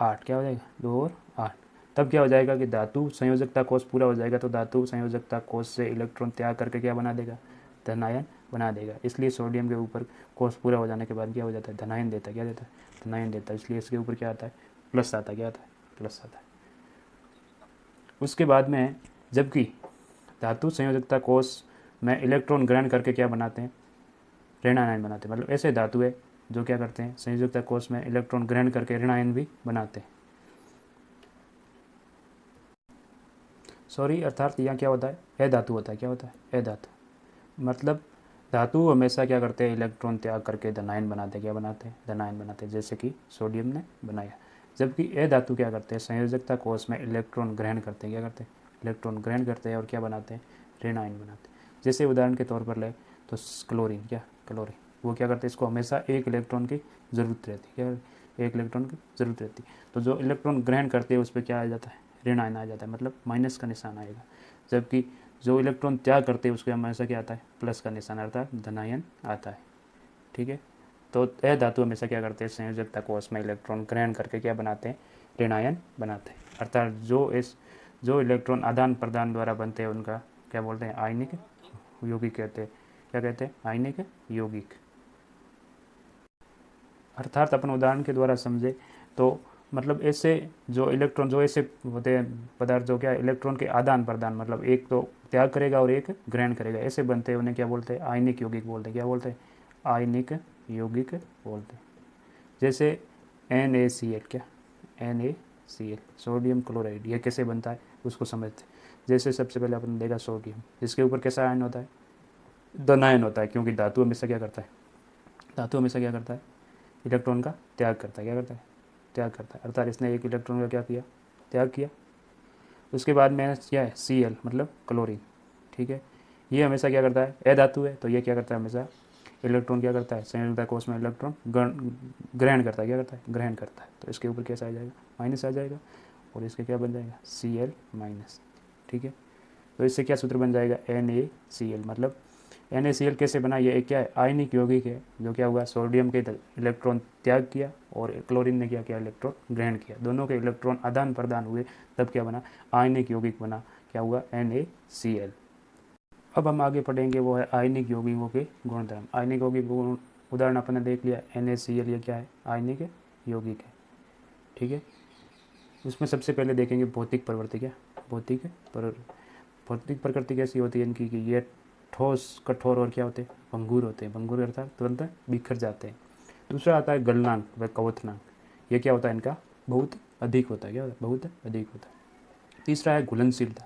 8, क्या हो जाएगा 2 और 8। तब क्या हो जाएगा कि धातु संयोजकता कोष पूरा हो जाएगा, तो धातु संयोजकता कोष से इलेक्ट्रॉन त्याग करके क्या बना देगा, धनायन बना देगा। इसलिए सोडियम के ऊपर कोष पूरा हो जाने के बाद क्या हो जाता है, धनायन देता है, क्या देता है, धनायन देता है। इसलिए इसके ऊपर क्या आता है, प्लस आता है, क्या आता है, प्लस आता है। उसके बाद में जबकि धातु संयोजकता कोष में इलेक्ट्रॉन ग्रहण करके क्या बनाते हैं, ऋणायन बनाते हैं। मतलब ऐसे धातु है जो क्या करते हैं, संयोजकता कोष में इलेक्ट्रॉन ग्रहण करके ऋणायन भी बनाते हैं। सॉरी, अर्थात यहाँ क्या होता है, अधातु होता है, क्या होता है, अधातु। मतलब धातु हमेशा क्या करते हैं, इलेक्ट्रॉन त्याग करके धनायन बनाते हैं, क्या बनाते हैं, धनायन बनाते हैं, जैसे कि सोडियम ने बनाया। जबकि अधातु क्या करते हैं, संयोजकता कोष में इलेक्ट्रॉन ग्रहण करते हैं, क्या करते हैं, इलेक्ट्रॉन ग्रहण करते हैं और क्या बनाते हैं, ऋणायन बनाते हैं। जैसे उदाहरण के तौर पर ले तो क्लोरीन, क्या क्लोरीन, वो क्या करते हैं, इसको हमेशा एक इलेक्ट्रॉन की ज़रूरत रहती है, क्या एक इलेक्ट्रॉन की ज़रूरत रहती है। तो जो इलेक्ट्रॉन ग्रहण करते हैं उस पर क्या आ जाता है, ऋणायन आ जाता है, मतलब माइनस का निशान आएगा। जबकि जो इलेक्ट्रॉन त्याग करते हैं उसके हमेशा क्या आता है, प्लस का निशान, अर्थात धनायन आता है, ठीक है। तो अधातु हमेशा क्या करते हैं, संयोजकता कोष में इलेक्ट्रॉन ग्रहण करके क्या बनाते हैं, ऋणायन बनाते हैं। अर्थात जो इलेक्ट्रॉन आदान प्रदान द्वारा बनते हैं उनका क्या बोलते हैं, आयनिक यौगिक कहते हैं, क्या कहते हैं, आयनिक यौगिक। अर्थात अपन उदाहरण के द्वारा समझे तो मतलब ऐसे जो इलेक्ट्रॉन, जो ऐसे होते हैं पदार्थ जो क्या इलेक्ट्रॉन के आदान प्रदान, मतलब एक तो त्याग करेगा और एक ग्रहण करेगा, ऐसे बनते हैं, उन्हें क्या बोलते हैं, आयनिक यौगिक बोलते हैं, क्या बोलते हैं, आयनिक यौगिक बोलते हैं। जैसे NaCl, क्या NaCl, सोडियम क्लोराइड, ये कैसे बनता है उसको समझते हैं। जैसे सबसे पहले अपन देखा सोडियम, जिसके ऊपर कैसा आयन होता है, धनायन होता है, क्योंकि धातु हमेशा क्या करता है, धातु हमेशा क्या करता है, इलेक्ट्रॉन का त्याग करता है, क्या करता है, त्याग करता है। अर्थात इसने एक इलेक्ट्रॉन का क्या किया, त्याग किया। उसके बाद में क्या है, Cl, मतलब क्लोरीन, ठीक है। ये हमेशा क्या करता है, अधातु है, तो ये क्या करता है, हमेशा इलेक्ट्रॉन क्या करता है, संयोजकता कोष में इलेक्ट्रॉन ग्रहण करता है, क्या करता है, ग्रहण करता है। तो इसके ऊपर कैसा आ जाएगा, माइनस आ जाएगा, और इसके क्या बन जाएगा, Cl माइनस, ठीक है। तो इससे क्या सूत्र बन जाएगा, NaCl, मतलब NaCl कैसे बना, ये एक क्या है, आयनिक यौगिक है, जो क्या हुआ, सोडियम के इलेक्ट्रॉन त्याग किया और क्लोरीन ने क्या किया, इलेक्ट्रॉन ग्रहण किया, दोनों के इलेक्ट्रॉन आदान प्रदान हुए, तब क्या बना, आयनिक यौगिक बना, क्या हुआ, NaCl। अब हम आगे पढ़ेंगे वो है आयनिक यौगिकों के गुणधर्म। आयनिक यौगिक गुण उदाहरण अपने देख लिया, NaCl, ये क्या है, आयनिक यौगिक है, ठीक है। उसमें सबसे पहले देखेंगे भौतिक प्रवृत्ति, क्या भौतिक भौतिक प्रकृति कैसी होती है इनकी, कि ये ठोस, कठोर और क्या होते हैं, भंगुर होते हैं, भंगुर अर्थात तुरंत बिखर जाते हैं। दूसरा आता है गलनांक व कवथनांक, ये क्या होता है, इनका बहुत अधिक होता है, क्या होता है, बहुत अधिक होता है। तीसरा है घुलनशीलता,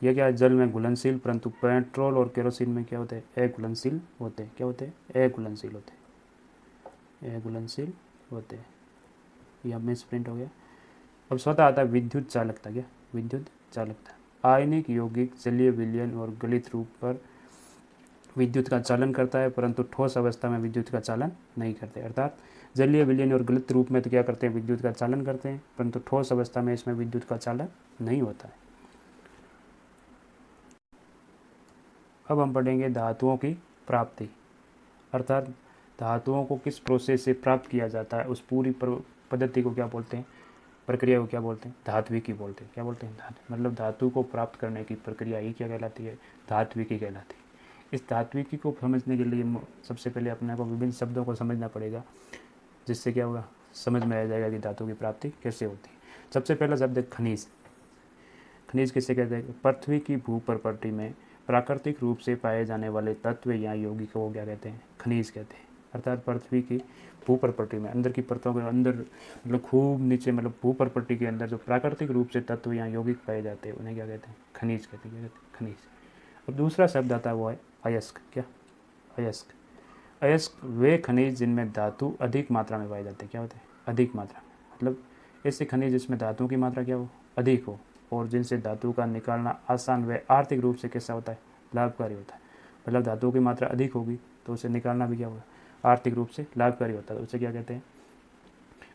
यह क्या है, जल में घुलनशील, परंतु पेट्रोल और केरोसिन में क्या होते हैं, अघुलनशील होते हैं, क्या होते हैं, अघुलनशील होते हैं, अघुलनशील होते हैं। ये हमें प्रिंट हो गया। अब स्वतः आता है विद्युत चालकता, क्या विद्युत चालकता, आयनिक यौगिक जलीय विलयन और गलित रूप पर विद्युत का चालन करता है, परंतु ठोस अवस्था में विद्युत का चालन नहीं करते। अर्थात जलीय विलयन और गलित रूप में तो क्या करते हैं, विद्युत का चालन करते हैं, परंतु ठोस अवस्था में इसमें विद्युत का चालन नहीं होता है। अब हम पढ़ेंगे धातुओं की प्राप्ति, अर्थात धातुओं को किस प्रोसेस से प्राप्त किया जाता है, उस पूरी पद्धति को क्या बोलते हैं, प्रक्रिया को क्या बोलते हैं? धात्विकी बोलते हैं। क्या बोलते हैं? धातु, मतलब धातु को प्राप्त करने की प्रक्रिया ही क्या कहलाती है? धात्विकी कहलाती है। इस धात्विकी को समझने के लिए सबसे पहले अपने को विभिन्न शब्दों को समझना पड़ेगा, जिससे क्या होगा? समझ में आ जाएगा कि धातु की प्राप्ति कैसे होती है। सबसे पहला शब्द है खनिज। खनिज किसे कहते हैं? पृथ्वी की भूप्रकृति में प्राकृतिक रूप से पाए जाने वाले तत्व या यौगिकों को क्या कहते हैं? खनिज कहते हैं। अर्थात पृथ्वी की भूप्रकृति में अंदर की परतों के अंदर, मतलब खूब नीचे, मतलब भूप्रकृति के अंदर जो प्राकृतिक रूप से तत्व या यौगिक पाए जाते हैं उन्हें क्या कहते हैं? खनिज कहते हैं। क्या कहते हैं? खनिज। और दूसरा शब्द आता है वो है अयस्क। क्या? अयस्क। अयस्क वे खनिज जिनमें धातु अधिक मात्रा में पाए जाते हैं। क्या होते हैं? अधिक मात्रा में, मतलब ऐसे खनिज जिसमें धातुओं की मात्रा क्या हो? अधिक हो, और जिनसे धातु का निकालना आसान व आर्थिक रूप से कैसा होता है? लाभकारी होता है। मतलब धातुओं की मात्रा अधिक होगी तो उसे निकालना भी क्या होगा? आर्थिक रूप से लाभकारी होता है। उसे क्या कहते हैं?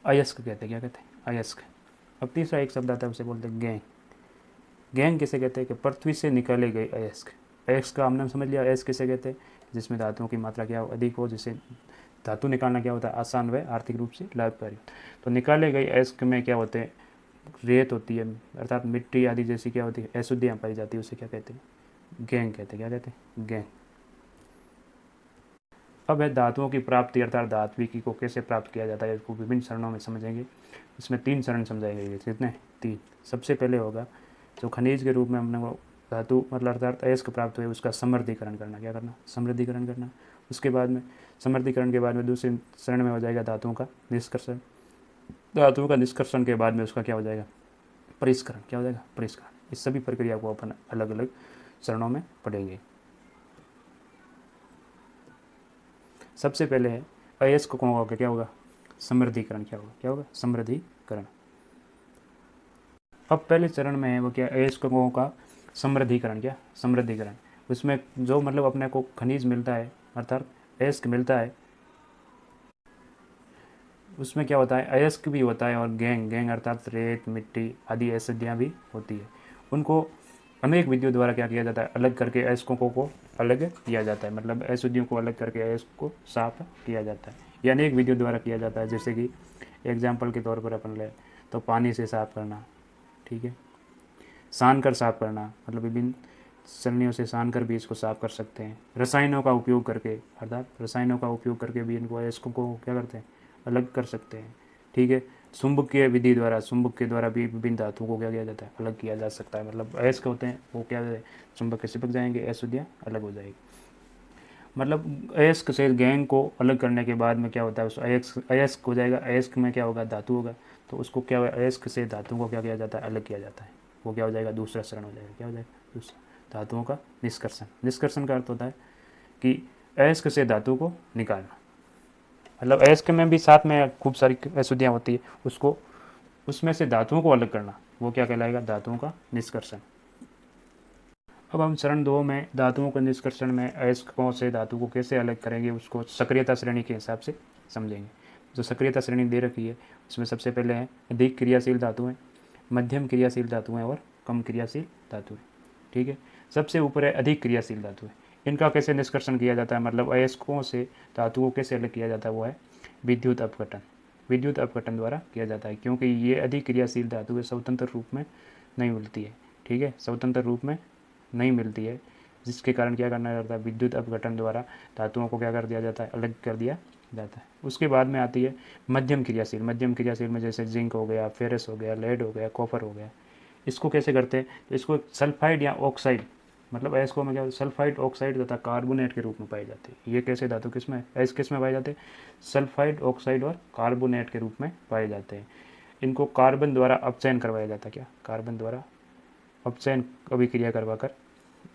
अयस्क कहते हैं। क्या कहते हैं? अयस्क। अब तीसरा एक शब्द आता है, उसे बोलते हैं गैंग। गैंग किसे कहते हैं? कि पृथ्वी से निकाले गए अयस्क। अयस्क का हमने समझ लिया, अयस्क किसे कहते हैं? जिसमें धातुओं की मात्रा क्या हो? अधिक हो, जिससे धातु निकालना क्या होता है? आसान व आर्थिक रूप से लाभकारी। तो निकाले गए अयस्क में क्या होते हैं? रेत होती है, अर्थात मिट्टी आदि जैसी क्या होती है? अशुद्धियाँ पाई जाती है, उसे क्या कहते हैं? गैंग कहते हैं। क्या कहते हैं? गैंग। अब है धातुओं की प्राप्ति, अर्थात धात्विकी को कैसे प्राप्त किया जाता है, इसको विभिन्न चरणों में समझेंगे। इसमें 3 चरण समझाए गए। कितने? 3। सबसे पहले होगा जो खनिज के रूप में हमने वो धातु, मतलब अर्थात अयस्क प्राप्त हुए, उसका समृद्धिकरण करना। क्या करना? समृद्धिकरण करना। उसके बाद में समृद्धिकरण के बाद में दूसरे चरण में हो जाएगा धातुओं का निष्कर्षण। धातुओं का निष्कर्षण के बाद में उसका क्या हो जाएगा? परिष्करण। क्या हो जाएगा? परिष्करण। इस सभी प्रक्रिया को अपन अलग अलग चरणों में पढ़ेंगे। सबसे पहले है अयस्क को होगा क्या होगा? समृद्धिकरण। क्या होगा? क्या होगा? समृद्धिकरण। अब पहले चरण में है वो क्या? अयस्कों का समृद्धिकरण। क्या? समृद्धिकरण। उसमें जो मतलब अपने को खनिज मिलता है, अर्थात अयस्क मिलता है, उसमें क्या होता है? अयस्क भी होता है और गैंग, गैंग अर्थात रेत, मिट्टी आदि अशुद्धियाँ भी होती है। उनको अनेक विधियों द्वारा क्या किया जाता है? अलग करके अयस्कों को अलग किया जाता है, मतलब अशुद्धियों को अलग करके अयस्क को साफ किया जाता है। ये अनेक विधियों द्वारा किया जाता है, जैसे कि एग्जाम्पल के तौर पर अपन ले तो पानी से साफ करना, ठीक है, सान कर साफ करना, मतलब विभिन्न सरणियों से सान कर भी इसको साफ कर सकते हैं। रसायनों का उपयोग करके, अर्थात रसायनों का उपयोग करके भी इनको अयस्कों को क्या करते हैं? अलग कर सकते हैं, ठीक है। चुंबकीय विधि द्वारा, चुंबक के द्वारा भी विभिन्न धातुओं को क्या किया जाता है? अलग किया जा सकता है। मतलब अयस्क होते हैं वो क्या है? चुंबक के चिपक जाएंगे, अशुद्धियाँ अलग हो जाएगी। मतलब अयस्क से गैंग को अलग करने के बाद में क्या होता है? उस अयस्क अयस्क हो जाएगा, अयस्क में क्या होगा? धातु होगा, तो उसको क्या होगा? अयस्क से धातुओं को क्या किया जाता है? अलग किया जाता है। वो क्या हो जाएगा? दूसरा चरण हो जाएगा। क्या हो जाएगा? दूसरा, धातुओं का निष्कर्षण। निष्कर्षण का अर्थ होता है कि अयस्क से धातु को निकालना, मतलब अयस्क में भी साथ में खूब सारी अशुद्धियाँ होती है, उसको उसमें से धातुओं को अलग करना, वो क्या कहलाएगा? धातुओं का निष्कर्षण। अब हम चरण 2 में धातुओं के निष्कर्षण में अयस्कों से धातु को कैसे अलग करेंगे, उसको सक्रियता श्रेणी के हिसाब से समझेंगे। जो सक्रियता श्रेणी दे रखी है उसमें सबसे पहले है अधिक क्रियाशील धातुएं, मध्यम क्रियाशील धातुएं और कम क्रियाशील धातुएं, ठीक है। सबसे ऊपर है अधिक क्रियाशील धातुएं। इनका कैसे निष्कर्षण किया जाता है, मतलब अयस्कों से धातुओं को कैसे अलग किया जाता है, वो है विद्युत अपघटन। विद्युत अपघटन द्वारा किया जाता है, क्योंकि ये अधिक क्रियाशील धातुएं स्वतंत्र रूप में नहीं मिलती है, ठीक है, स्वतंत्र रूप में नहीं मिलती है, जिसके कारण क्या करना जाता है? विद्युत अपघटन द्वारा धातुओं को क्या कर दिया जाता है? अलग कर दिया जाता है। उसके बाद में आती है मध्यम क्रियाशील। मध्यम क्रियाशील में जैसे जिंक हो गया, फेरस हो गया, लेड हो गया, कॉपर हो गया। इसको कैसे करते हैं? तो इसको सल्फाइड या ऑक्साइड, मतलब अयस्कों में क्या सल्फाइड, ऑक्साइड तथा कार्बोनेट के रूप में पाई जाती है। ये कैसे धातु किस में, अयस्क किस में पाए जाते हैं? सल्फाइड, ऑक्साइड और कार्बोनेट के रूप में पाए जाते हैं। इनको कार्बन द्वारा अपचयन करवाया जाता है। क्या? कार्बन द्वारा अपचयन अभिक्रिया करवा कर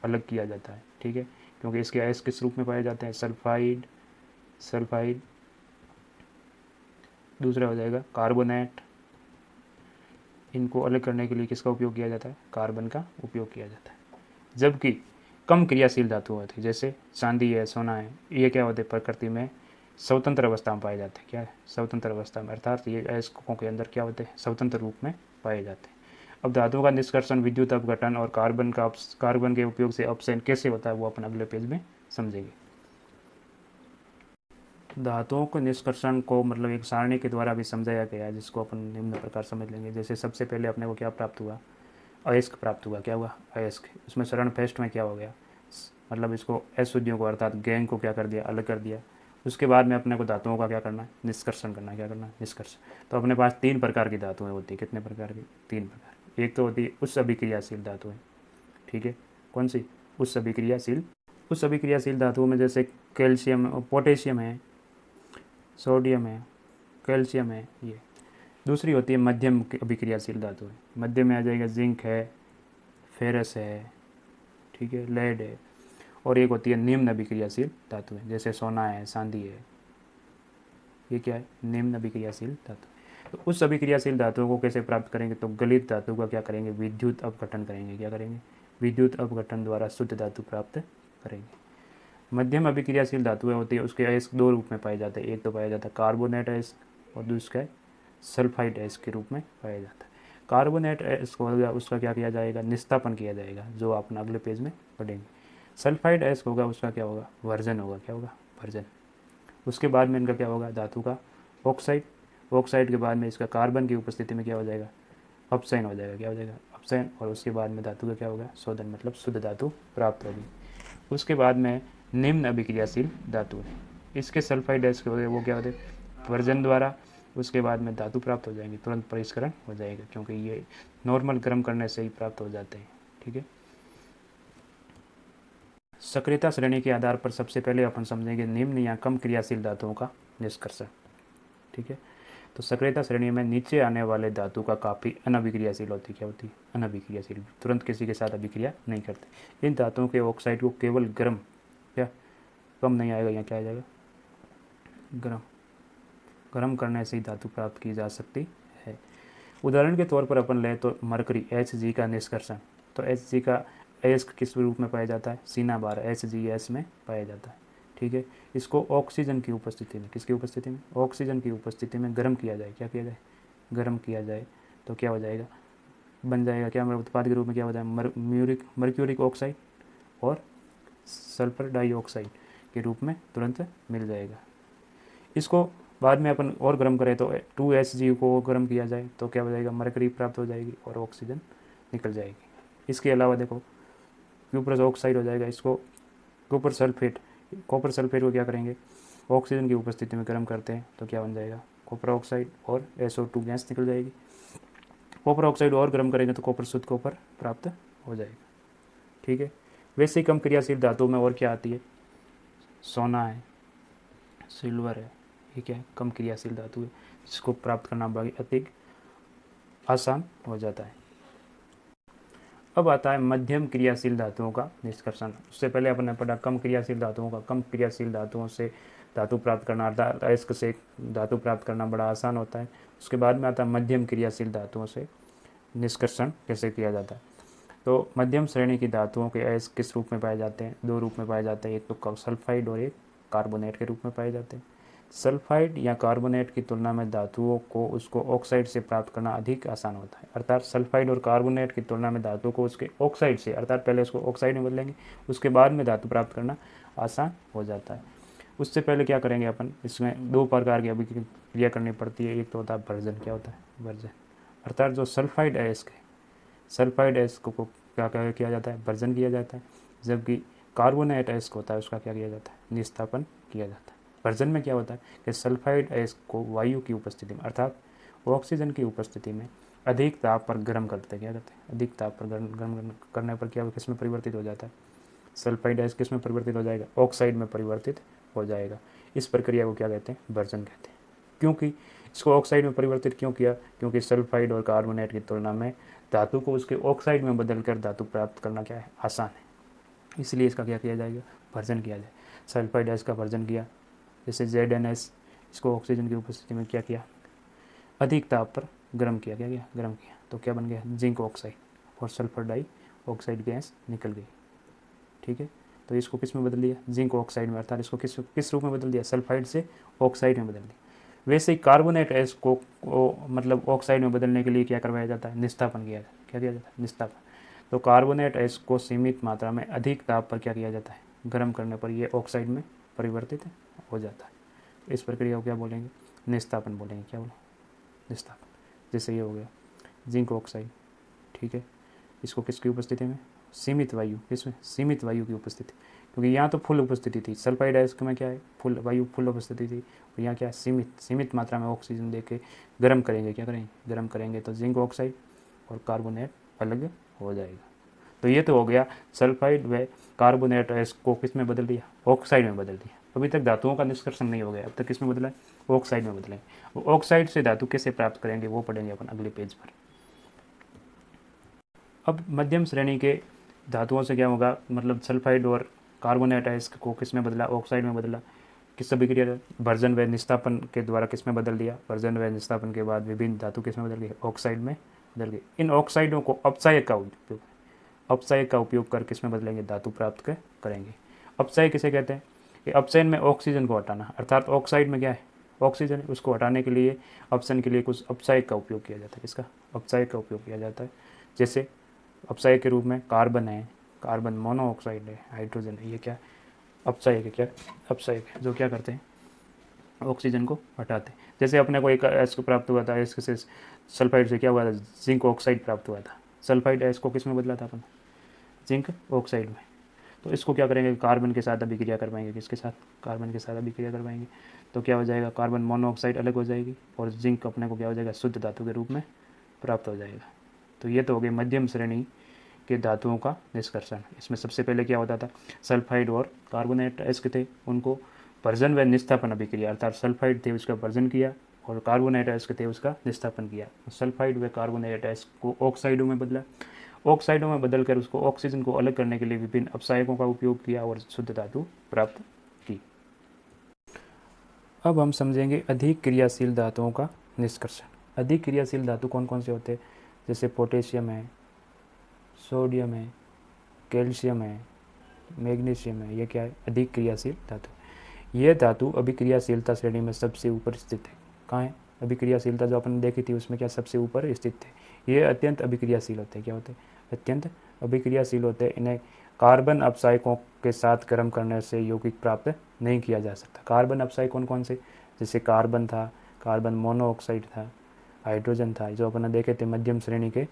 अलग किया जाता है, ठीक है, क्योंकि इसके अयस्क किस रूप में पाए जाते हैं? सल्फाइड, सल्फाइड, दूसरा हो जाएगा कार्बोनेट। इनको अलग करने के लिए किसका उपयोग किया जाता है? कार्बन का उपयोग किया जाता है। जबकि कम क्रियाशील धातु होती है, जैसे चांदी है, सोना है, ये क्या होते हैं? प्रकृति में स्वतंत्र अवस्था में पाए जाते हैं। क्या है? स्वतंत्र अवस्था में, अर्थात ये अयस्कों के अंदर क्या होते हैं? स्वतंत्र रूप में पाए जाते हैं। अब धातुओं का निष्कर्षण, विद्युत अपघटन और कार्बन के उपयोग से अपचयन कैसे होता है, वो अपन अगले पेज में समझेंगे। धातुओं के निष्कर्षण को मतलब एक सारणी के द्वारा भी समझाया गया है, जिसको अपन निम्न प्रकार समझ लेंगे। जैसे सबसे पहले अपने को क्या प्राप्त हुआ, अयस्क प्राप्त हुआ। क्या हुआ, अयस्क। उसमें शरण फेस्ट में क्या हो गया, मतलब इसको अशुद्धियों को अर्थात गैंग को क्या कर दिया, अलग कर दिया। उसके बाद में अपने को धातुओं का क्या करना है, निष्कर्षण करना है। क्या करना है, निष्कर्ष। तो अपने पास 3 प्रकार की धातुएं होती है। कितने प्रकार की, 3 प्रकार। एक तो होती है उच्च अभिक्रियाशील धातुएं, ठीक है। कौन सी, उच्च अभिक्रियाशील। उच्च अभिक्रियाशील धातुओं में जैसे कैल्शियम, पोटेशियम है, सोडियम है, कैल्शियम है ये। दूसरी होती है मध्यम अभिक्रियाशील धातु है। मध्य में आ जाएगा जिंक है, फेरस है, ठीक है, लेड है। और एक होती है निम्न अभिक्रियाशील धातु है, जैसे सोना है, चांदी है। ये क्या है, निम्न अभिक्रियाशील धातु। तो उस अभिक्रियाशील धातुओं को कैसे प्राप्त करेंगे, तो गलित धातु का क्या करेंगे, विद्युत अपघटन करेंगे। क्या करेंगे, विद्युत अपघटन द्वारा शुद्ध धातु प्राप्त करेंगे। मध्यम अभिक्रियाशील धातुएं होती है, उसके अयस्क 2 रूप में पाए जाते हैं। एक तो पाया जाता है कार्बोनेट अयस्क और दूसरा है सल्फाइड अयस्क के रूप में पाया जाता है। कार्बोनेट अयस्क होगा उसका क्या किया जाएगा, निस्तापन किया जाएगा, जो अपन अगले पेज में पढ़ेंगे। सल्फाइड अयस्क होगा उसका क्या होगा, वर्जन होगा। क्या होगा, वर्जन। उसके बाद में इनका क्या होगा, धातु का ऑक्साइड। ऑक्साइड के बाद में इसका कार्बन की उपस्थिति में क्या हो जाएगा, अपचयन हो जाएगा। क्या हो जाएगा, अपचयन। और उसके बाद में धातु का क्या होगा, शोधन, मतलब शुद्ध धातु प्राप्त होगी। उसके बाद में निम्न अभिक्रियाशील धातु है, इसके सल्फाइड अयस्क हो गए, वो क्या होते हैं, वर्जन द्वारा। उसके बाद में धातु प्राप्त हो जाएंगी, तुरंत परिष्करण हो जाएगा, क्योंकि ये नॉर्मल गर्म करने से ही प्राप्त हो जाते हैं, ठीक है। सक्रियता श्रेणी के आधार पर सबसे पहले अपन समझेंगे निम्न या कम क्रियाशील धातुओं का निष्कर्षण, ठीक है। तो सक्रियता श्रेणी में नीचे आने वाले धातु का काफ़ी अनभिक्रियाशील होती। क्या होती है, अनभिक्रियाशील, तुरंत किसी के साथ अभिक्रिया नहीं करते। इन धातुओं के ऑक्साइड को केवल गर्म, क्या, कम नहीं आएगा, यहाँ क्या आ जाएगा, गर्म। गर्म करने से ही धातु प्राप्त की जा सकती है। उदाहरण के तौर पर अपन लें तो मरकरी Hg का निष्कर्षण। तो Hg का अयस्क किस रूप में पाया जाता है, सीना बार HgS में पाया जाता है, ठीक है। इसको ऑक्सीजन की उपस्थिति में, किसकी उपस्थिति में, ऑक्सीजन की उपस्थिति में गर्म किया जाए। क्या किया जाए, गर्म किया जाए, तो क्या हो जाएगा, बन जाएगा क्या, उत्पाद के रूप में क्या हो जाएगा, मर्क्यूरिक ऑक्साइड और सल्फर डाइऑक्साइड के रूप में तुरंत मिल जाएगा। इसको बाद में अपन और गर्म करें तो 2Hg को गर्म किया जाए तो क्या हो जाएगा, मरकरी प्राप्त हो जाएगी और ऑक्सीजन निकल जाएगी। इसके अलावा देखो क्यूप्रस ऑक्साइड हो जाएगा, इसको कॉपर सल्फेट, कॉपर सल्फेट को क्या करेंगे, ऑक्सीजन की उपस्थिति में गर्म करते हैं तो क्या बन जाएगा, कॉपर ऑक्साइड और SO2 गैस निकल जाएगी। कॉपर ऑक्साइड और गर्म करेंगे तो कॉपर, शुद्ध कॉपर प्राप्त हो जाएगा, ठीक है। वैसे ही कम क्रियाशील धातुओं में और क्या आती है, सोना है, सिल्वर है, ये क्या है, कम क्रियाशील धातु है, जिसको प्राप्त करना बड़ी अधिक आसान हो जाता है। अब आता है मध्यम क्रियाशील धातुओं का निष्कर्षण। उससे पहले अपन ने पढ़ा कम क्रियाशील धातुओं का। कम क्रियाशील धातुओं से धातु प्राप्त करना, अर्थात अयस्क से धातु प्राप्त करना बड़ा आसान होता है। उसके बाद में आता है मध्यम क्रियाशील धातुओं से निष्कर्षण कैसे किया जाता है। तो मध्यम श्रेणी की धातुओं के अयस्क किस रूप में पाए जाते हैं, 2 रूप में पाए जाते हैं, एक तो सल्फाइड और एक कार्बोनेट के रूप में पाए जाते हैं। सल्फाइड या कार्बोनेट की तुलना में धातुओं को उसको ऑक्साइड से प्राप्त करना अधिक आसान होता है। अर्थात सल्फाइड और कार्बोनेट की तुलना में धातु को उसके ऑक्साइड से, अर्थात पहले उसको ऑक्साइड में बदलेंगे, उसके बाद में धातु प्राप्त करना आसान हो जाता है। उससे पहले क्या करेंगे अपन, इसमें 2 प्रकार की अभिक्रिया करनी पड़ती है। एक तो होता है वर्जन। क्या होता है, वर्जन। अर्थात जो सल्फाइड अयस्क है, सल्फाइड अयस्क को क्या किया जाता है, वर्जन किया जाता है। जबकि कार्बोनेट अयस्क होता है उसका क्या किया जाता है, निस्तापन किया जाता है। वर्जन में क्या होता है कि सल्फाइड अयस्क को वायु की उपस्थिति में, अर्थात ऑक्सीजन की उपस्थिति में अधिक ताप पर गर्म करते हैं। क्या करते हैं, अधिक ताप पर गर्म करने पर क्या किस में परिवर्तित हो जाता है, सल्फाइड अयस्क किस में परिवर्तित हो जाएगा, ऑक्साइड में परिवर्तित हो जाएगा। इस प्रक्रिया को क्या कहते हैं, वर्जन कहते हैं। क्योंकि इसको ऑक्साइड में परिवर्तित क्यों किया, क्योंकि सल्फाइड और कार्बोनेट की तुलना में धातु को उसके ऑक्साइड में बदलकर धातु प्राप्त करना क्या है, आसान है। इसलिए इसका क्या किया जाएगा, वर्जन किया जाए। सल्फाइड अयस्क का वर्जन किया, जैसे ZnS, इसको ऑक्सीजन की उपस्थिति में क्या किया, अधिक ताप पर गर्म किया। क्या किया, गर्म किया, तो क्या बन गया, जिंक ऑक्साइड और सल्फर डाई ऑक्साइड गैस निकल गई, ठीक है। तो इसको किस में बदल दिया, जिंक ऑक्साइड में, अर्थात इसको किस रूप में बदल दिया, सल्फाइड से ऑक्साइड में बदल दिया। वैसे ही कार्बोनेट अयस्क को मतलब ऑक्साइड में बदलने के लिए क्या करवाया जाता है, निस्तापन किया जाता है। क्या किया जाता है, निस्तापन। तो कार्बोनेट अयस्क को सीमित मात्रा में अधिक ताप पर क्या किया जाता है, गर्म करने पर यह ऑक्साइड में परिवर्तित हो जाता है। इस प्रक्रिया को क्या बोलेंगे? निस्तापन बोलेंगे। क्या बोले? निस्तापन। जैसे ये हो गया जिंक ऑक्साइड, ठीक है, इसको किसकी उपस्थिति में? सीमित वायु, किसमें? सीमित वायु की उपस्थिति, क्योंकि यहाँ तो फुल उपस्थिति थी, सल्फाइड आयस्क में क्या है? फुल वायु, फुल उपस्थिति थी, और यहाँ क्या है? सीमित मात्रा में ऑक्सीजन दे के गर्म करेंगे। क्या करेंगे? गर्म करेंगे तो जिंक ऑक्साइड और कार्बोनेट अलग हो जाएगा। तो ये तो हो गया सल्फाइड व कार्बोनेट आयस्क को किस में बदल दिया? ऑक्साइड में बदल दिया। अभी तक धातुओं का निष्कर्षण नहीं हो गया, अब तक किस में बदला है? ऑक्साइड में बदलेंगे। ऑक्साइड से धातु कैसे प्राप्त करेंगे वो पढ़ेंगे अपन अगले पेज पर। अब मध्यम श्रेणी के धातुओं से क्या होगा? मतलब सल्फाइड और कार्बोनेट आयस्क को किस में बदला? ऑक्साइड में बदला। किस अभिक्रिया? भर्जन व निस्तापन के द्वारा किस में बदल दिया? भर्जन व निस्तापन के बाद विभिन्न धातु किस में बदल गए? ऑक्साइड में बदल गए। इन ऑक्साइडों को अपचायक का उपयोग कर किस में बदलेंगे? धातु प्राप्त करेंगे। अपचाय किसे कहते हैं? कि अपचयन में ऑक्सीजन को हटाना, अर्थात ऑक्साइड में क्या है? ऑक्सीजन, उसको हटाने के लिए अपचयन के लिए कुछ अपचायक का उपयोग किया जाता है। किसका? अपचायक का उपयोग किया जाता है। जैसे अपचायक के रूप में कार्बन है, कार्बन मोनोऑक्साइड है, हाइड्रोजन है, ये क्या अपचायक है? क्या अपचायक है? जो क्या करते हैं? ऑक्सीजन को हटाते हैं। जैसे अपने को एक एस प्राप्त हुआ था, इसके से सल्फाइड से क्या हुआ था? जिंक ऑक्साइड प्राप्त हुआ था। सल्फाइड एस को किस में बदला था अपन? जिंक ऑक्साइड में। तो इसको क्या करेंगे? कार्बन के साथ अभिक्रिया करवाएंगे। किसके साथ? कार्बन के साथ अभिक्रिया करवाएंगे तो क्या हो जाएगा? कार्बन मोनोऑक्साइड अलग हो जाएगी और जिंक अपने को क्या हो जाएगा? शुद्ध धातु के रूप में प्राप्त हो जाएगा। तो ये तो हो गई मध्यम श्रेणी के धातुओं का निष्कर्षण। इसमें सबसे पहले क्या होता था? सल्फाइड और कार्बोनेट आयस्क थे, उनको भर्जन व निस्तापन अभिक्रिया, अर्थात सल्फाइड थे उसका भर्जन किया और कार्बोनेट आयस्क थे उसका निस्तापन किया। सल्फाइड व कार्बोनेट आयस्क को ऑक्साइडों में बदला, ऑक्साइडों में बदलकर उसको ऑक्सीजन को अलग करने के लिए विभिन्न अपचायकों का उपयोग किया और शुद्ध धातु प्राप्त की। अब हम समझेंगे अधिक क्रियाशील धातुओं का निष्कर्षण। अधिक क्रियाशील धातु कौन कौन से होते हैं? जैसे पोटेशियम है, सोडियम है, कैल्शियम है, मैग्नीशियम है, ये क्या है? अधिक क्रियाशील धातु। ये धातु अभिक्रियाशीलता श्रेणी में सबसे ऊपर स्थित है। कहाँ है? अभिक्रियाशीलता जो अपन देखी थी उसमें क्या सबसे ऊपर स्थित थे। ये अत्यंत अभिक्रियाशील होते हैं। क्या होते हैं? अत्यंत अभिक्रियाशील होते हैं। इन्हें कार्बन अपचायकों के साथ गर्म करने से यौगिक प्राप्त नहीं किया जा सकता। कार्बन अपचायक कौन कौन से? जैसे कार्बन था, कार्बन मोनोऑक्साइड था, हाइड्रोजन था, जो अपन देखे थे मध्यम श्रेणी के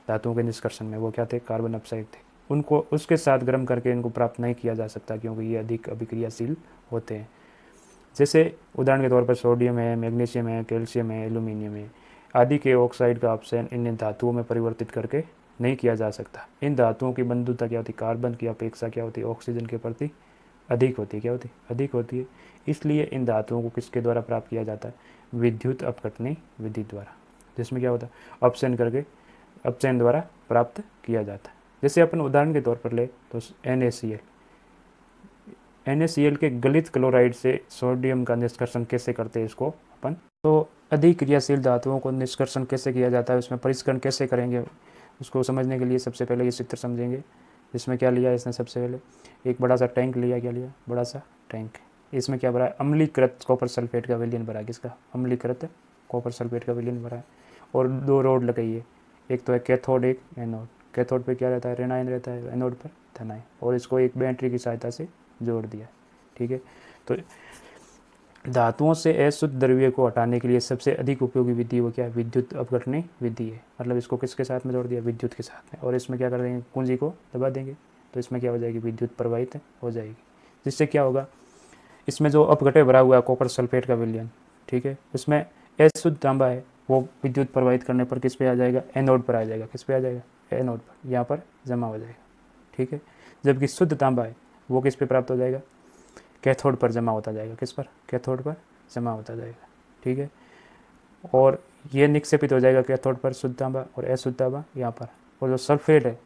धातुओं के निष्कर्षण में, वो क्या थे? कार्बन अपचायक थे। उनको उसके साथ गर्म करके इनको प्राप्त नहीं किया जा सकता क्योंकि ये अधिक अभिक्रियाशील होते हैं। जैसे उदाहरण के तौर पर सोडियम है, मैग्नीशियम है, कैल्शियम है, एल्यूमिनियम है आदि के ऑक्साइड का अपचयन इन धातुओं में परिवर्तित करके नहीं किया जा सकता। इन धातुओं की बंधुता क्या होती? कार्बन की अपेक्षा क्या होती? ऑक्सीजन के प्रति अधिक होती है। क्या होती? अधिक होती है। इसलिए इन धातुओं को किसके द्वारा प्राप्त किया जाता है? विद्युत अपघटनी विधि द्वारा, जिसमें क्या होता है? अपचयन करके, अपचयन द्वारा प्राप्त किया जाता है। जैसे अपन उदाहरण के तौर पर ले तो NaCl के गलित क्लोराइड से सोडियम का निष्कर्षण कैसे करते हैं इसको अपन? तो अधिक क्रियाशील धातुओं को निष्कर्षण कैसे किया जाता है, उसमें परिष्करण कैसे करेंगे, उसको समझने के लिए सबसे पहले ये चित्र समझेंगे। इसमें क्या लिया इसने? सबसे पहले एक बड़ा सा टैंक लिया। क्या लिया? बड़ा सा टैंक। इसमें क्या भरा है? अम्लीकृत कॉपर सल्फेट का विलयन भरा है। किसका? अम्लीकृत कॉपर सल्फेट का विलयन भरा है। और दो रोड लगाई है, एक तो है कैथोड, एक एनोड। कैथोड पे क्या रहता है? ऋण आयन रहता है, एनोड पर धन आयन। और इसको एक बैटरी की सहायता से जोड़ दिया। ठीक है। तो धातुओं से अशुद्ध द्रव्य को हटाने के लिए सबसे अधिक उपयोगी विधि वो क्या है? विद्युत अपघटनी विधि है। मतलब इसको किसके साथ में जोड़ दिया? विद्युत के साथ में। और इसमें क्या कर देंगे? कुंजी को दबा देंगे तो इसमें क्या हो जाएगी? विद्युत प्रवाहित हो जाएगी। जिससे क्या होगा? इसमें जो अपघटे भरा हुआ है कॉपर सल्फेट का विलयन, ठीक है, उसमें अशुद्ध तांबा है, वो विद्युत प्रवाहित करने पर किस पे आ जाएगा? एनोड पर आ जाएगा। किस पे आ जाएगा? एनोड पर, यहाँ पर जमा हो जाएगा। ठीक है। जबकि शुद्ध तांबा है वो किस पे प्राप्त हो जाएगा? कैथोड पर जमा होता जाएगा। किस पर? कैथोड पर जमा होता जाएगा। ठीक है। और ये निक्षेपित हो जाएगा कैथोड पर शुद्ध तांबा, और अशुद्ध तांबा यहाँ पर। और जो सल्फेट है,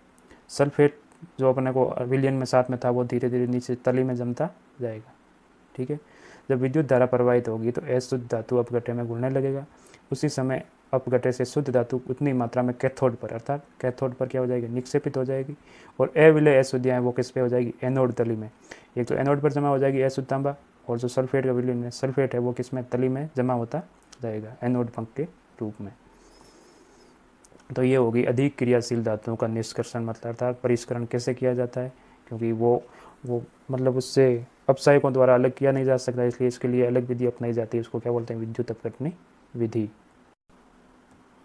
सल्फेट जो अपने को विलयन में साथ में था वो धीरे धीरे नीचे तली में जमता जाएगा। ठीक है। जब विद्युत धारा प्रवाहित होगी तो अशुद्ध धातु अपघटे में घुलने लगेगा। उसी समय अपघटे से शुद्ध धातु उतनी मात्रा में कैथोड पर, अर्थात कैथोड पर क्या हो जाएगी? निक्षेपित हो जाएगी। और अविलय अशुद्धियाँ वो किस पे हो जाएगी? एनोड तली में। एक तो एनोड पर जमा हो जाएगी अशुद्ध तांबा, और जो सल्फेट का विलयन में सल्फेट है वो किस में? तली में जमा होता जाएगा एनोड पंख के रूप में। तो ये होगी अधिक क्रियाशील धातुओं का निष्कर्षण, मतलब अर्थात परिष्करण कैसे किया जाता है, क्योंकि वो मतलब उससे अपसायकों द्वारा अलग किया नहीं जा सकता, इसलिए इसके लिए अलग विधि अपनाई जाती है, उसको क्या बोलते हैं, विद्युत अपघटनी विधि।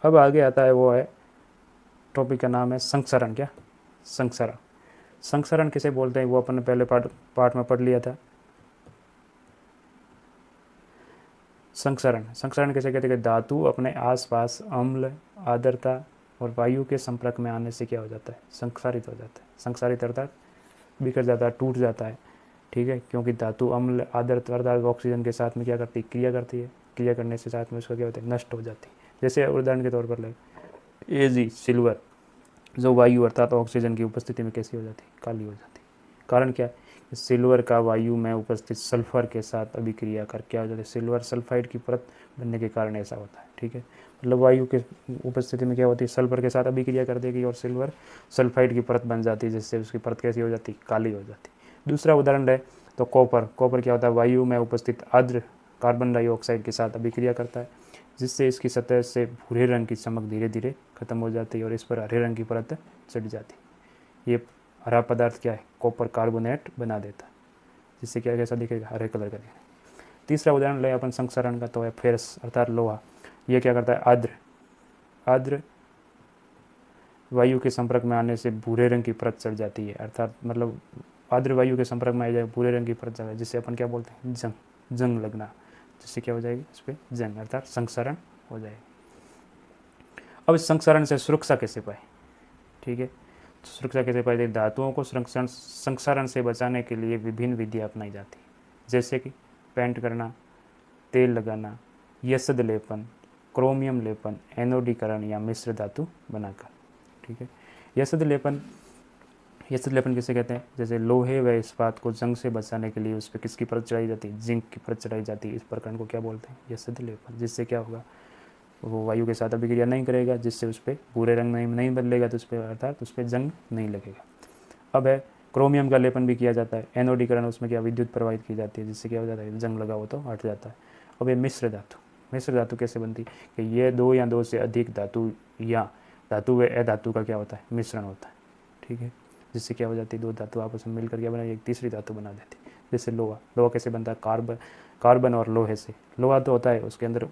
अब आगे आता है वो है, टॉपिक का नाम है संक्षरण। क्या? संक्षरण। संक्षरण किसे बोलते हैं वो अपन ने पहले पाठ में पढ़ लिया था। संक्षरण, संक्षरण किसे कहते हैं? धातु अपने आसपास अम्ल, आर्द्रता और वायु के संपर्क में आने से क्या हो जाता है? संक्षारित हो जाता है। संक्षारित अर्थात बिखर जाता है, टूट जाता है। ठीक है, क्योंकि धातु अम्ल, आर्द्रता अर्थात ऑक्सीजन के साथ में क्या करती है? क्रिया करती है। क्रिया करने से साथ में उसका क्या होता है? नष्ट हो जाती है। जैसे उदाहरण के तौर पर ले एजी सिल्वर, जो वायु अर्थात ऑक्सीजन की उपस्थिति में कैसी हो जाती है? काली हो जाती है। कारण क्या है? सिल्वर का वायु में उपस्थित सल्फर के साथ अभिक्रिया कर क्या हो जाता है? सिल्वर सल्फाइड की परत बनने के कारण ऐसा होता है। ठीक है, मतलब वायु के उपस्थिति में क्या होती है? सल्फर के साथ अभिक्रिया कर देगी और सिल्वर सल्फाइड की परत बन जाती है, जिससे उसकी परत कैसी हो जाती है? काली हो जाती है। दूसरा उदाहरण है तो कॉपर। कॉपर क्या होता है? वायु में उपस्थित आर्द्र कार्बन डाइऑक्साइड के साथ अभिक्रिया करता है, जिससे इसकी सतह से भूरे रंग की चमक धीरे धीरे खत्म हो जाती है और इस पर हरे रंग की परत चढ़ जाती है। ये हरा पदार्थ क्या है? कॉपर कार्बोनेट बना देता है, जिससे क्या कैसा दिखेगा? हरे कलर का दिखेगा। तीसरा उदाहरण ले अपन संक्षारण का तो है फेरस अर्थात लोहा। ये क्या करता है? आर्द्र आर्द्र वायु के संपर्क में आने से भूरे रंग की परत चढ़ जाती है, अर्थात मतलब आर्द्र वायु के संपर्क में आ जाए भूरे रंग की परत चढ़ जाए, जिससे अपन क्या बोलते हैं? जंग लगना, जिससे क्या हो जाएगी? उस पर जंग अर्थात संक्षारण हो जाएगी। अब इस संक्षारण से सुरक्षा कैसे पाए? ठीक है, सुरक्षा कैसे पाई जाती? धातुओं को संक्षारण से बचाने के लिए विभिन्न विधियाँ अपनाई जाती है, जैसे कि पेंट करना, तेल लगाना, यशद लेपन, क्रोमियम लेपन, एनोडीकरण या मिश्र धातु बनाकर। ठीक है, यशद लेपन, यशद लेपन किसे कहते हैं? जैसे लोहे व इस्पात को जंग से बचाने के लिए उस पर किसकी परत चढ़ाई जाती है? जिंक की परत चढ़ाई जाती है। इस प्रकरण को क्या बोलते हैं? यशद लेपन। जिससे क्या होगा? वो वायु के साथ अभिक्रिया नहीं करेगा, जिससे उस पर भूरे रंग नहीं बदलेगा, तो उस पर अर्थात उस पर जंग नहीं लगेगा। अब है क्रोमियम का लेपन भी किया जाता है। एनोडीकरण, उसमें क्या विद्युत प्रवाहित की जाती है, जिससे क्या हो जाता है? जंग लगा हो तो हट जाता है। अब ये मिश्र धातु, मिश्र धातु कैसे बनती है? कि ये दो या दो से अधिक धातु या धातु व अधातु का क्या होता है? मिश्रण होता है। ठीक है, जिससे क्या हो जाती है? दो धातु आपस में मिलकर क्या बना? एक तीसरी धातु बना देती है। जैसे लोहा, लोहा कैसे बनता है? कार्बन और लोहे से। लोहा तो होता है उसके अंदर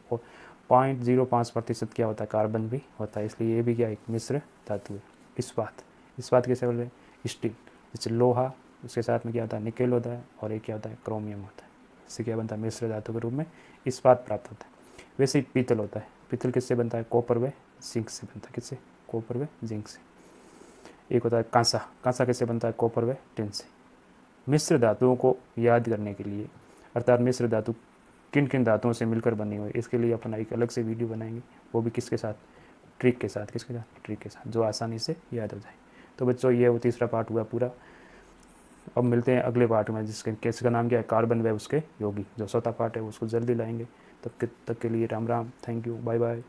0.05% क्या होता है? कार्बन भी होता है, इसलिए ये भी क्या एक मिश्र धातु है। इस्पात, इस्पात कैसे बोल रहे हैं? स्टील, जैसे लोहा उसके साथ में क्या होता है? निकेल होता है और एक क्या होता है? क्रोमियम होता है। इससे क्या बनता है? मिश्र धातु के रूप में इस्पात प्राप्त होता है। वैसे ही पीतल होता है। पीतल किससे बनता है? कॉपर व जिंक से बनता है। किससे? कॉपर व जिंक से। एक होता है कांसा, कांसा कैसे बनता है? कॉपर व टिन से। मिश्र धातुओं को याद करने के लिए, अर्थात मिश्र धातु किन किन धातुओं से मिलकर बनी हुई, इसके लिए अपन एक अलग से वीडियो बनाएंगे, वो भी किसके साथ? ट्रिक के साथ। किसके साथ? ट्रिक के साथ, जो आसानी से याद हो जाए। तो बच्चों ये वो तीसरा पार्ट हुआ पूरा। अब मिलते हैं अगले पार्ट में, जिसका नाम क्या है? कार्बन व उसके यौगिक। जो चौथा पार्ट है उसको जल्दी लाएंगे। तब तक के लिए Ram Ram, thank you, bye bye.